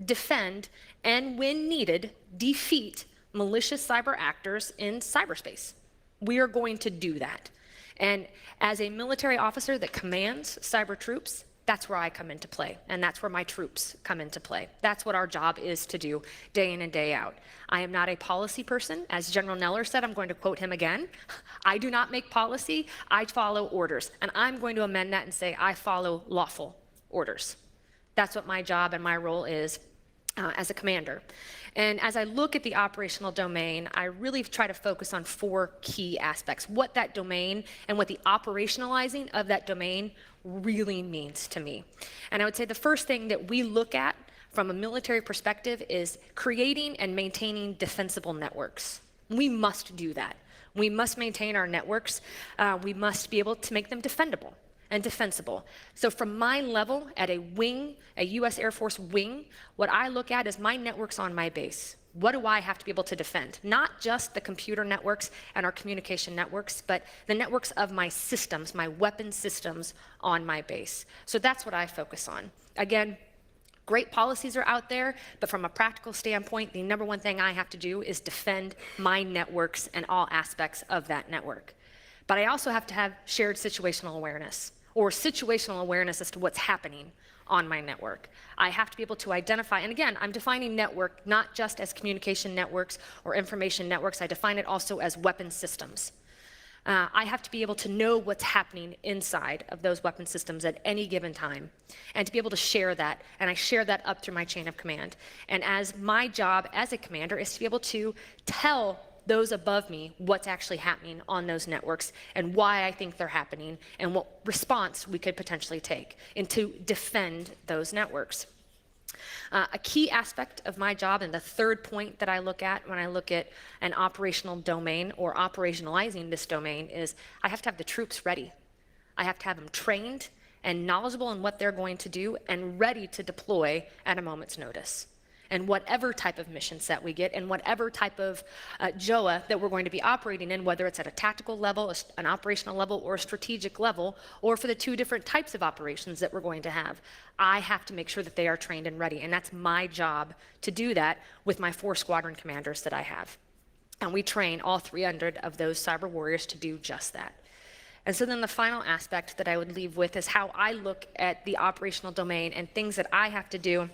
defend, and when needed, defeat malicious cyber actors in cyberspace. We are going to do that. And as a military officer that commands cyber troops, that's where I come into play, and that's where my troops come into play. That's what our job is to do day in and day out. I am not a policy person. As General Neller said, I'm going to quote him again, I do not make policy, I follow orders. And I'm going to amend that and say I follow lawful orders. That's what my job and my role is as a commander. And as I look at the operational domain, I really try to focus on 4 key aspects, what that domain and what the operationalizing of that domain really means to me. And I would say the first thing that we look at from a military perspective is creating and maintaining defensible networks. We must do that. We must maintain our networks. We must be able to make them defendable and defensible. So from my level at a wing, a US Air Force wing, what I look at is my networks on my base. What do I have to be able to defend? Not just the computer networks and our communication networks, but the networks of my systems, my weapon systems on my base. So that's what I focus on. Again, great policies are out there, but from a practical standpoint, the number one thing I have to do is defend my networks and all aspects of that network. But I also have to have shared situational awareness, or situational awareness as to what's happening on my network. I have to be able to identify, and again, I'm defining network not just as communication networks or information networks, I define it also as weapon systems. I have to be able to know what's happening inside of those weapon systems at any given time, and to be able to share that, and I share that up through my chain of command. And as my job as a commander is to be able to tell those above me what's actually happening on those networks and why I think they're happening and what response we could potentially take and to defend those networks. A key aspect of my job, and the third point that I look at when I look at an operational domain or operationalizing this domain, is I have to have the troops ready. I have to have them trained and knowledgeable in what they're going to do and ready to deploy at a moment's notice. And whatever type of mission set we get, and whatever type of JOA that we're going to be operating in, whether it's at a tactical level, an operational level, or a strategic level, or for the 2 different types of operations that we're going to have, I have to make sure that they are trained and ready. And that's my job to do that with my 4 squadron commanders that I have. And we train all 300 of those cyber warriors to do just that. And so then the final aspect that I would leave with is how I look at the operational domain and things that I have to do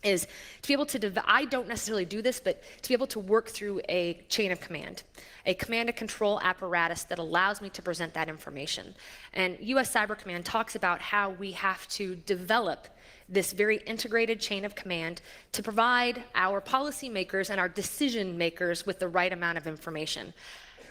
is to be able to, I don't necessarily do this, but to be able to work through a chain of command, a command and control apparatus that allows me to present that information. And US Cyber Command talks about how we have to develop this very integrated chain of command to provide our policymakers and our decision makers with the right amount of information.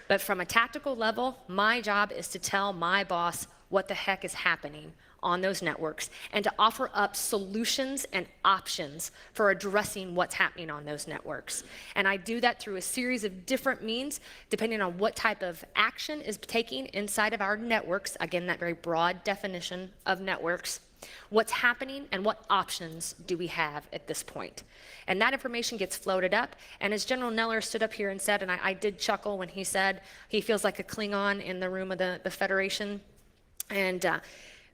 But from a tactical level, my job is to tell my boss what the heck is happening on those networks and to offer up solutions and options for addressing what's happening on those networks. And I do that through a series of different means, depending on what type of action is taking inside of our networks, again, that very broad definition of networks. What's happening and what options do we have at this point? And that information gets floated up. And as General Neller stood up here and said, and I did chuckle when he said he feels like a Klingon in the room of the Federation, and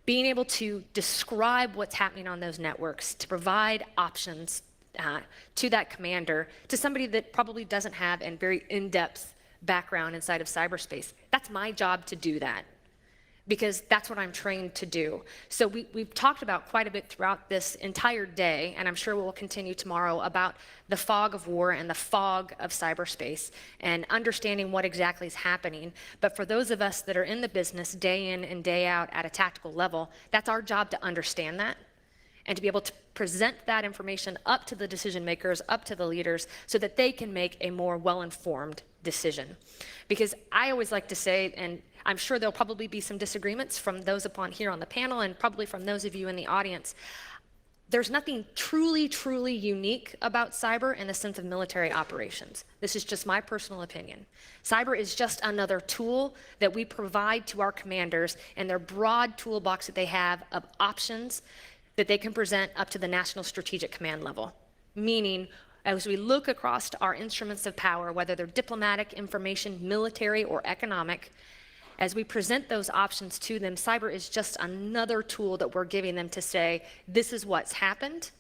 being able to describe what's happening on those networks, to provide options to that commander, to somebody that probably doesn't have a very in-depth background inside of cyberspace. That's my job to do that, because that's what I'm trained to do. So we've talked about quite a bit throughout this entire day, and I'm sure we'll continue tomorrow, about the fog of war and the fog of cyberspace and understanding what exactly is happening. But for those of us that are in the business day in and day out at a tactical level, that's our job to understand that and to be able to present that information up to the decision makers, up to the leaders, so that they can make a more well-informed decision. Because I always like to say, and I'm sure there'll probably be some disagreements from those upon here on the panel and probably from those of you in the audience, there's nothing truly, truly unique about cyber in the sense of military operations. This is just my personal opinion. Cyber is just another tool that we provide to our commanders and their broad toolbox that they have of options that they can present up to the National Strategic Command level. Meaning, as we look across our instruments of power, whether they're diplomatic, information, military, or economic, as we present those options to them, cyber is just another tool that we're giving them to say, this is what's happened,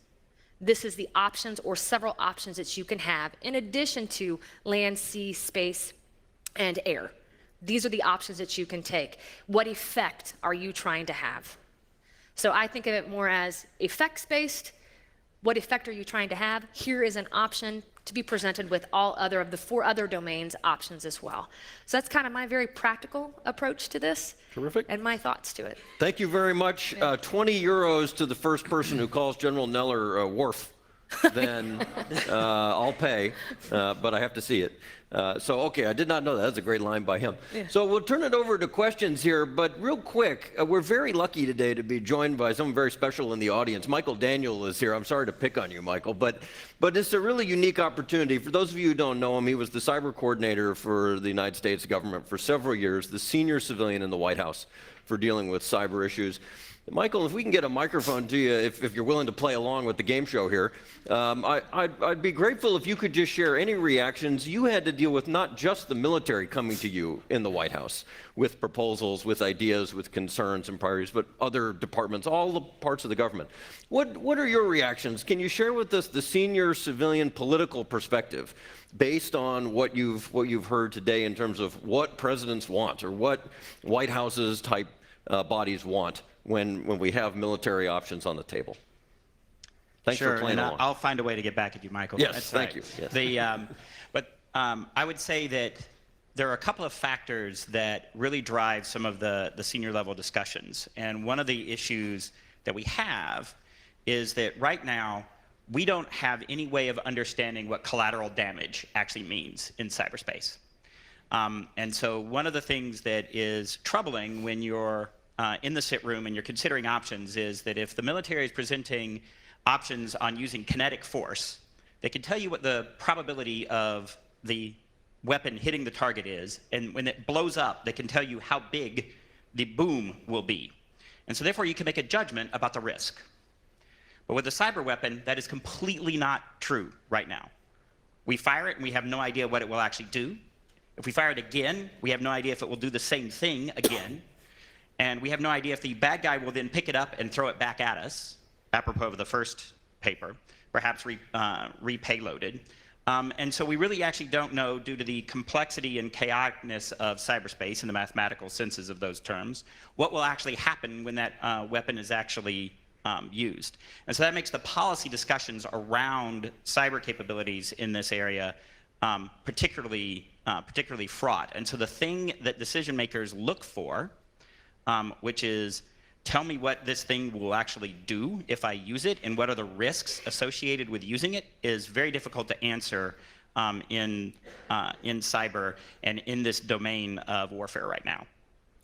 this is the options or several options that you can have, in addition to land, sea, space, and air. These are the options that you can take. What effect are you trying to have? So I think of it more as effects-based. What effect are you trying to have? Here is an option to be presented with all other of the 4 other domains options as well. So that's kind of my very practical approach to this. Terrific. And my thoughts to it. Thank you very much. 20 euros to the first person who calls General Neller Worf. Then I'll pay, but I have to see it. So, okay, I did not know that. That's a great line by him. Yeah. So we'll turn it over to questions here, but real quick, we're very lucky today to be joined by someone very special in the audience. Michael Daniel is here. I'm sorry to pick on you, Michael, but it's a really unique opportunity. For those of you who don't know him, he was the cyber coordinator for the United States government for several years, the senior civilian in the White House for dealing with cyber issues. Michael, if we can get a microphone to you, if you're willing to play along with the game show here, I'd be grateful if you could just share any reactions you had to deal with, not just the military coming to you in the White House with proposals, with ideas, with concerns and priorities, but other departments, all the parts of the government. What are your reactions? Can you share with us the senior civilian political perspective based on what you've heard today in terms of what presidents want or what White Houses type bodies want when we have military options on the table? Thanks sure, for playing and along. I'll find a way to get back at you, Michael. Yes, That's thank right. you. Yes. I would say that there are a couple of factors that really drive some of the senior level discussions. And one of the issues that we have is that right now, we don't have any way of understanding what collateral damage actually means in cyberspace. And so one of the things that is troubling when you're in the sit room and you're considering options is that if the military is presenting options on using kinetic force, they can tell you what the probability of the weapon hitting the target is, and when it blows up, they can tell you how big the boom will be. And so therefore, you can make a judgment about the risk. But with a cyber weapon, that is completely not true right now. We fire it, and we have no idea what it will actually do. If we fire it again, we have no idea if it will do the same thing again. And we have no idea if the bad guy will then pick it up and throw it back at us, apropos of the first paper, perhaps repayloaded. And so we really actually don't know, due to the complexity and chaoticness of cyberspace and the mathematical senses of those terms, what will actually happen when that weapon is actually used. And so that makes the policy discussions around cyber capabilities in this area particularly fraught. And so the thing that decision makers look for, which is, tell me what this thing will actually do if I use it and what are the risks associated with using it, is very difficult to answer in cyber and in this domain of warfare right now.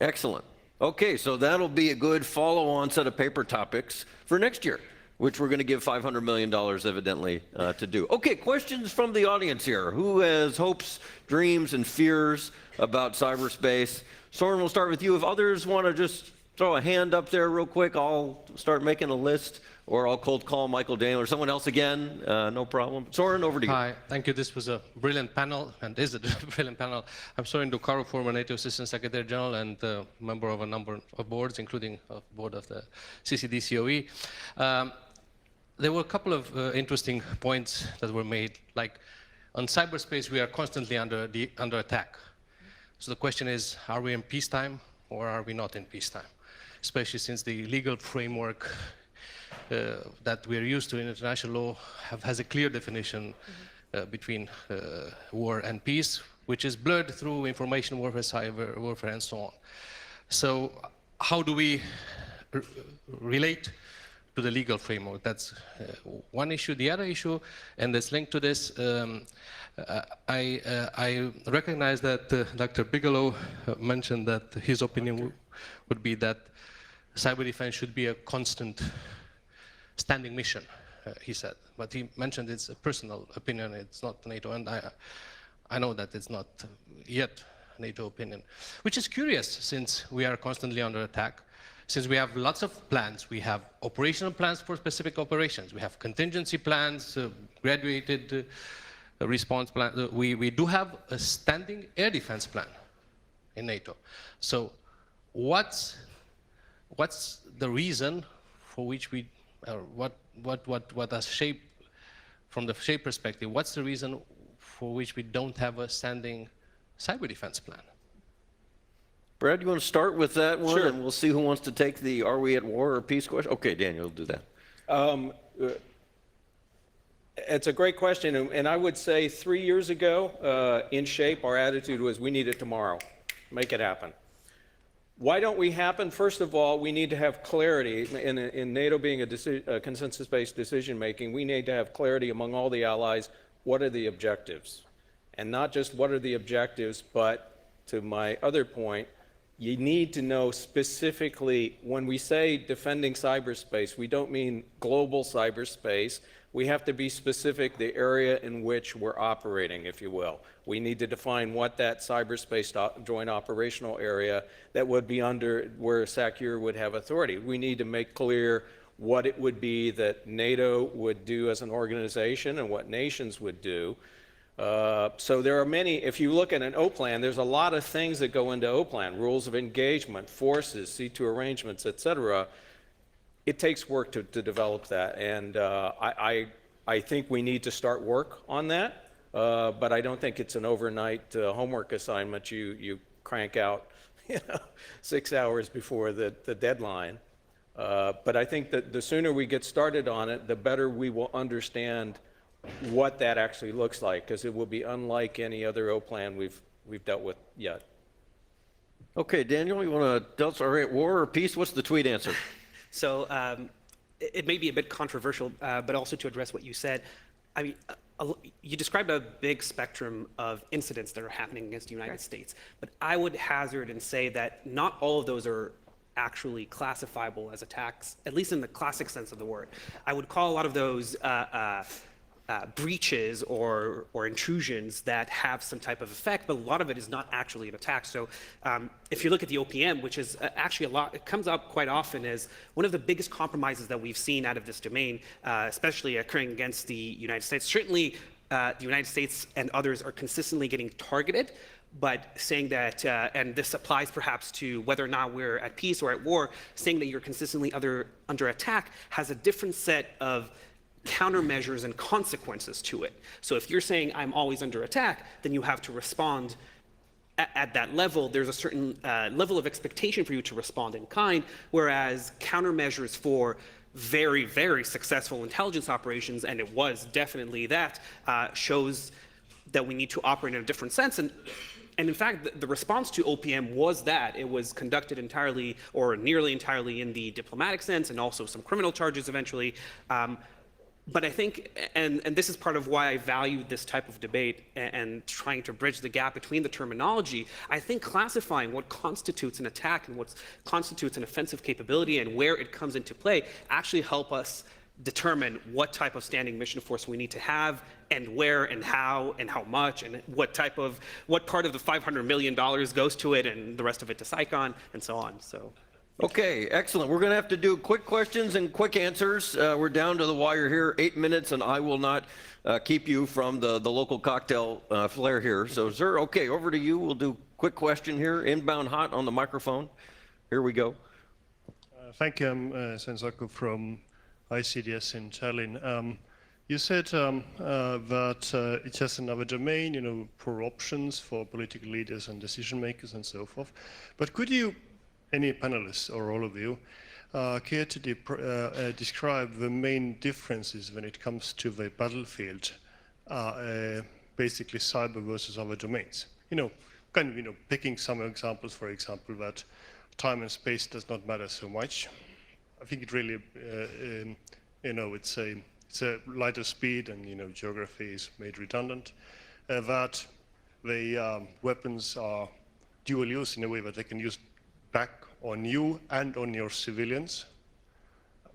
Excellent. Okay, so that'll be a good follow-on set of paper topics for next year, which we're going to give $500 million evidently to do. Okay, questions from the audience here. Who has hopes, dreams, and fears about cyberspace? Soren, we'll start with you. If others want to just throw a hand up there real quick. I'll start making a list, or I'll cold call Michael Daniel or someone else again. No problem. Soren, over to you. Hi, thank you. This was a brilliant panel, and is a brilliant panel. I'm Soren Ducaro, former NATO Assistant Secretary General and member of a number of boards, including a board of the CCD-COE. There were a couple of interesting points that were made, like on cyberspace, we are constantly under attack. So the question is, are we in peacetime or are we not in peacetime? Especially since the legal framework that we're used to in international law has a clear definition between war and peace, which is blurred through information warfare, cyber warfare, and so on. So how do we relate to the legal framework? That's one issue. The other issue, and that's linked to this, I recognize that Dr. Bigelow mentioned that his opinion would be that cyber defense should be a constant standing mission, he said. But he mentioned it's a personal opinion, it's not NATO, and I know that it's not yet a NATO opinion, which is curious since we are constantly under attack. Since we have lots of plans, we have operational plans for specific operations, we have contingency plans, graduated response plans. We do have a standing air defense plan in NATO. So what's the reason for which we, or what has shaped, from the shape perspective, what's the reason for which we don't have a standing cyber defense plan? Brad, you want to start with that one, Sure. and we'll see who wants to take the "Are we at war or peace" question? Okay, Daniel, do that. It's a great question, and I would say 3 years ago, in SHAPE, our attitude was we need it tomorrow. Make it happen. Why don't we happen? First of all, we need to have clarity. In NATO being a consensus-based decision-making, we need to have clarity among all the allies. What are the objectives? And not just what are the objectives, but to my other point, you need to know specifically, when we say defending cyberspace, we don't mean global cyberspace. We have to be specific the area in which we're operating, if you will. We need to define what that cyberspace joint operational area that would be under where SACEUR would have authority. We need to make clear what it would be that NATO would do as an organization and what nations would do. So there are many, if you look at an O-plan, there's a lot of things that go into O-plan, rules of engagement, forces, C2 arrangements, et cetera. It takes work to develop that, and I think we need to start work on that, but I don't think it's an overnight homework assignment you crank out 6 hours before the deadline. But I think that the sooner we get started on it, the better we will understand what that actually looks like, because it will be unlike any other O-plan we've dealt with yet. Okay, Daniel, you want to tell us, are we at war or peace? What's the tweet answer? So it may be a bit controversial, but also to address what you said. I mean, you described a big spectrum of incidents that are happening against the United States, but I would hazard and say that not all of those are actually classifiable as attacks, at least in the classic sense of the word. I would call a lot of those breaches or intrusions that have some type of effect, but a lot of it is not actually an attack. So if you look at the OPM, which is actually it comes up quite often as one of the biggest compromises that we've seen out of this domain, especially occurring against the United States. Certainly, the United States and others are consistently getting targeted, but saying that, and this applies perhaps to whether or not we're at peace or at war, saying that you're consistently under attack has a different set of countermeasures and consequences to it. So if you're saying I'm always under attack, then you have to respond at that level. There's a certain level of expectation for you to respond in kind, whereas countermeasures for very, very successful intelligence operations, and it was definitely that, shows that we need to operate in a different sense. And in fact, the response to OPM was that. It was conducted entirely or nearly entirely in the diplomatic sense, and also some criminal charges eventually. But I think, and this is part of why I value this type of debate and trying to bridge the gap between the terminology, I think classifying what constitutes an attack and what constitutes an offensive capability and where it comes into play actually help us determine what type of standing mission force we need to have and where and how much and what part of the $500 million goes to it and the rest of it to CyCon and so on. So Okay, excellent. We're going to have to do quick questions and quick answers. We're down to the wire here, 8 minutes, and I will not keep you from the local cocktail flair here. So, sir, okay, over to you. We'll do quick question here, inbound hot on the microphone. Here we go. Thank you. I'm Sensaku from ICDS in Tallinn. You said that it's just another domain, for options for political leaders and decision makers and so forth. But could you, any panelists or all of you, care to describe the main differences when it comes to the battlefield, basically cyber versus other domains? Picking some examples, for example, that time and space does not matter so much. I think it really, it's a lighter speed, and geography is made redundant. That the weapons are dual use in a way that they can use back on you and on your civilians.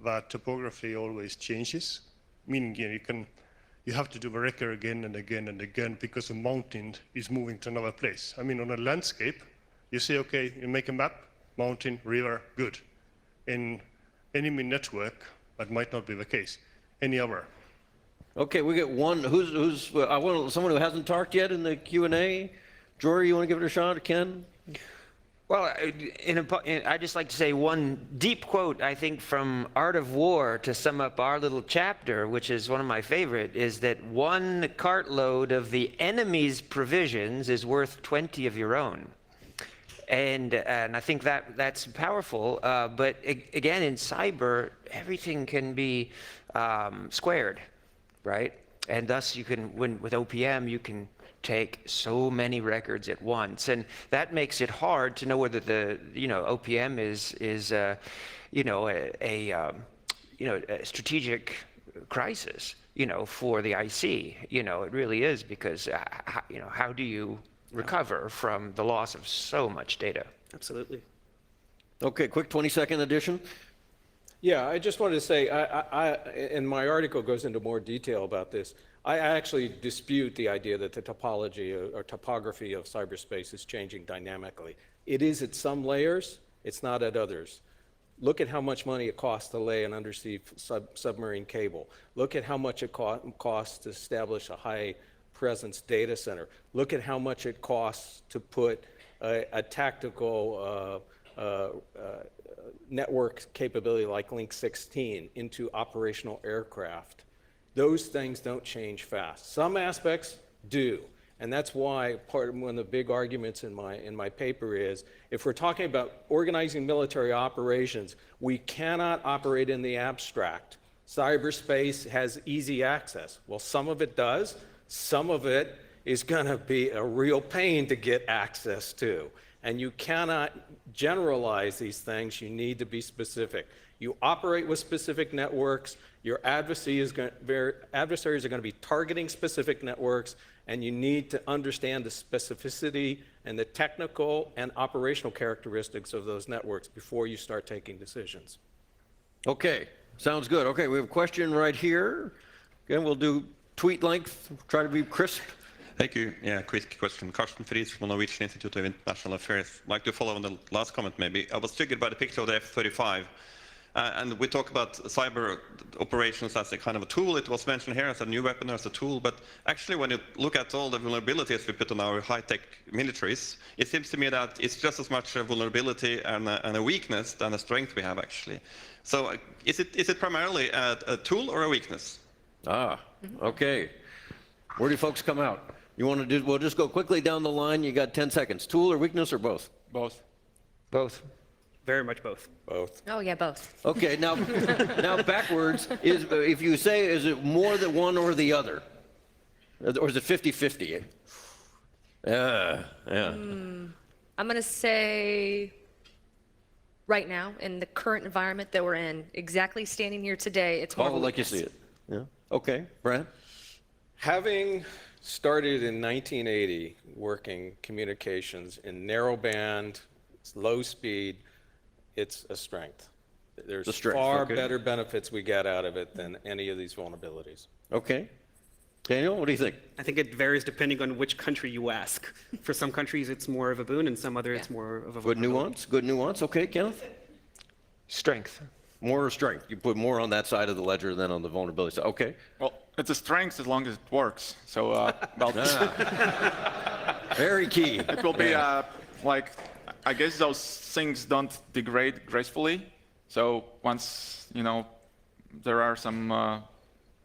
That topography always changes, meaning you have to do the record again and again and again because the mountain is moving to another place. I mean, on a landscape, you say, okay, you make a map, mountain, river, good. In enemy network, that might not be the case. Any other? Okay, we get one. I want someone who hasn't talked yet in the Q&A. Jory, you want to give it a shot, or Ken? Well, I'd just like to say one deep quote, I think, from Art of War to sum up our little chapter, which is one of my favorite, is that one cartload of the enemy's provisions is worth 20 of your own. And I think that's powerful. But again, in cyber, everything can be squared, right? And thus, with OPM, you can take so many records at once, and that makes it hard to know whether the OPM is a strategic crisis for the IC. It really is, because how do you recover from the loss of so much data? Absolutely. Okay, quick 20-second addition. Yeah, I just wanted to say, and my article goes into more detail about this. I actually dispute the idea that the topology or topography of cyberspace is changing dynamically. It is at some layers, it's not at others. Look at how much money it costs to lay an undersea submarine cable. Look at how much it costs to establish a high presence data center. Look at how much it costs to put a tactical network capability like Link 16 into operational aircraft. Those things don't change fast. Some aspects do, and that's why one of the big arguments in my paper is, if we're talking about organizing military operations, we cannot operate in the abstract. Cyberspace has easy access. Well, some of it does. Some of it is going to be a real pain to get access to. And you cannot generalize these things. You need to be specific. You operate with specific networks. Your adversaries are going to be targeting specific networks, and you need to understand the specificity and the technical and operational characteristics of those networks before you start taking decisions. Okay, sounds good. Okay, we have a question right here. Again, we'll do tweet length, try to be crisp. Thank you. Yeah, quick question. Carsten Fries from Norwegian Institute of International Affairs. I'd like to follow on the last comment, maybe. I was triggered by the picture of the F-35. And we talk about cyber operations as a kind of a tool. It was mentioned here as a new weapon, as a tool. But actually, when you look at all the vulnerabilities we put on our high-tech militaries, it seems to me that it's just as much a vulnerability and a weakness than a strength we have, actually. So is it primarily a tool or a weakness? Okay. Where do folks come out? You want to do? We'll just go quickly down the line. You got 10 seconds. Tool or weakness, or both? Both. Both. Very much both. Both. Oh, yeah, both. Okay, now backwards, if you say, is it more than one or the other? Or is it 50-50? Yeah. I'm going to say right now, in the current environment that we're in, exactly standing here today, it's more of a Like you weakness. see it. Yeah. Okay, Brad? Having started in 1980 working communications in narrowband, low speed, it's a strength. There's far better benefits we get out of it than any of these vulnerabilities. Okay. Daniel, what do you think? I think it varies depending on which country you ask. For some countries, it's more of a boon, and some others, it's more of a Good nuance. Good nuance. Okay, Kenneth? Strength. More strength. You put more on that side of the ledger than on the vulnerability side. Okay. Well, it's a strength as long as it works. So, well, Very key. it will be like, I guess those things don't degrade gracefully. So once, you know, there are some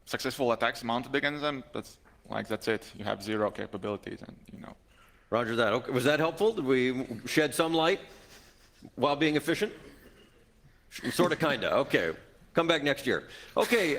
successful attacks mounted against them, that's it. You have zero capabilities, and you know. Roger that. Okay. Was that helpful? Did we shed some light while being efficient? Sort of, kind of. Okay. Come back next year. Okay.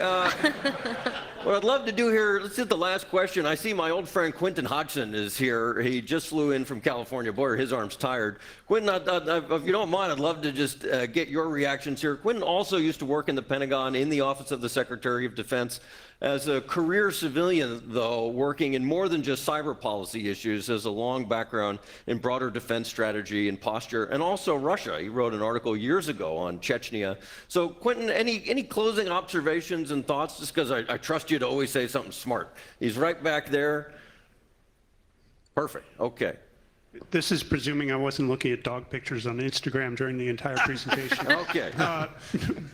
What I'd love to do here, let's hit the last question. I see my old friend Quentin Hodgson is here. He just flew in from California. Boy, his arm's tired. Quentin, if you don't mind, I'd love to just get your reactions here. Quentin also used to work in the Pentagon in the Office of the Secretary of Defense. As a career civilian, though, working in more than just cyber policy issues, has a long background in broader defense strategy and posture, and also Russia. He wrote an article years ago on Chechnya. So, Quentin, any closing observations and thoughts? Just because I trust you to always say something smart. He's right back there. Perfect. Okay. This is presuming I wasn't looking at dog pictures on Instagram during the entire presentation. Okay.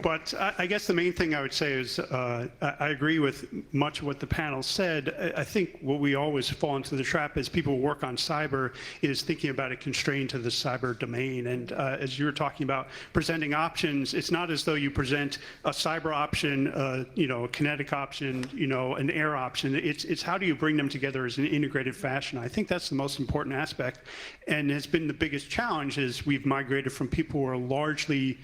But I guess the main thing I would say is I agree with much of what the panel said. I think what we always fall into the trap as people work on cyber is thinking about it constrained to the cyber domain. And as you were talking about presenting options, it's not as though you present a cyber option, you know, a kinetic option, you know, an air option. It's how do you bring them together as an integrated fashion. I think that's the most important aspect. And it's been the biggest challenge is we've migrated from people who are largely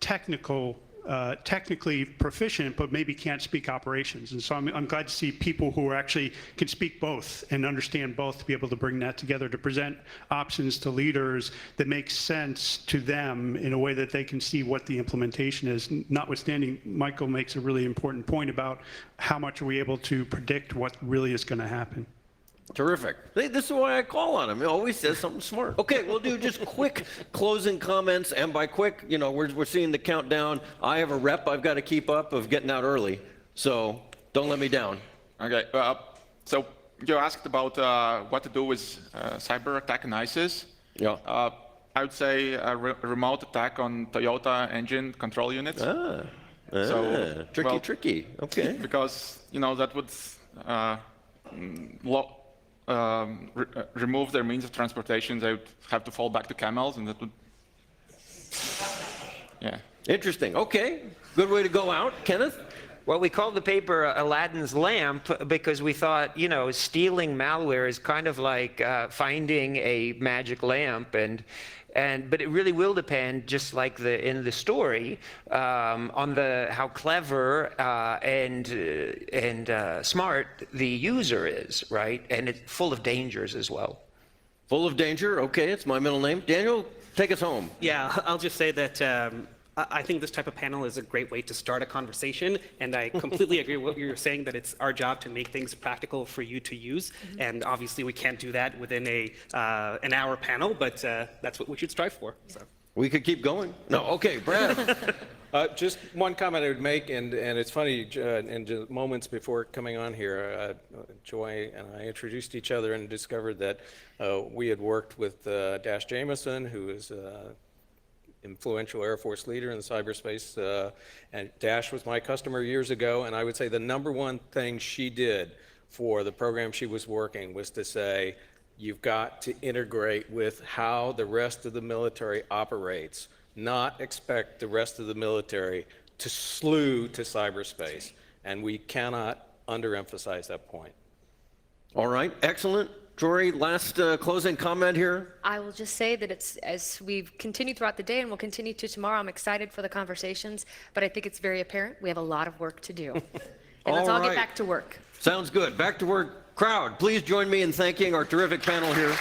technically proficient, but maybe can't speak operations. And so I'm glad to see people who actually can speak both and understand both to be able to bring that together to present options to leaders that make sense to them in a way that they can see what the implementation is. Notwithstanding, Michael makes a really important point about how much are we able to predict what really is going to happen. Terrific. This is why I call on him. He always says something smart. Okay, we'll do just quick closing comments. And by quick, you know, we're seeing the countdown. I have a rep I've got to keep up of getting out early. So don't let me down. Okay. So you asked about what to do with cyber attack on ISIS. Yeah. I would say a remote attack on Toyota engine control units. Tricky. Okay. Because, you know, that would remove their means of transportation. They would have to fall back to camels, and that would, yeah. Interesting. Okay. Good way to go out. Kenneth? Well, we called the paper Aladdin's lamp because we thought, you know, stealing malware is kind of like finding a magic lamp, but it really will depend, just like in the story, on how clever and smart the user is, right? And it's full of dangers as well. Full of danger. Okay, it's my middle name. Daniel, take us home. Yeah, I'll just say that I think this type of panel is a great way to start a conversation, and I completely agree with what you're saying, that it's our job to make things practical for you to use, and obviously we can't do that within an hour panel, but that's what we should strive for. So. We could keep going. No, okay, Brad. Just one comment I would make, and it's funny, in the moments before coming on here, Joy and I introduced each other and discovered that we had worked with Dash Jameson, who is influential Air Force leader in cyberspace, and Dash was my customer years ago, and I would say the number one thing she did for the program she was working was to say, you've got to integrate with how the rest of the military operates, not expect the rest of the military to slew to cyberspace, and we cannot underemphasize that point. All right, excellent. Jory, last closing comment here. I will just say that it's, as we've continued throughout the day and we'll continue to tomorrow, I'm excited for the conversations, but I think it's very apparent we have a lot of work to do. And let's all get back to work. Sounds good. Back to work. Crowd, please join me in thanking our terrific panel here.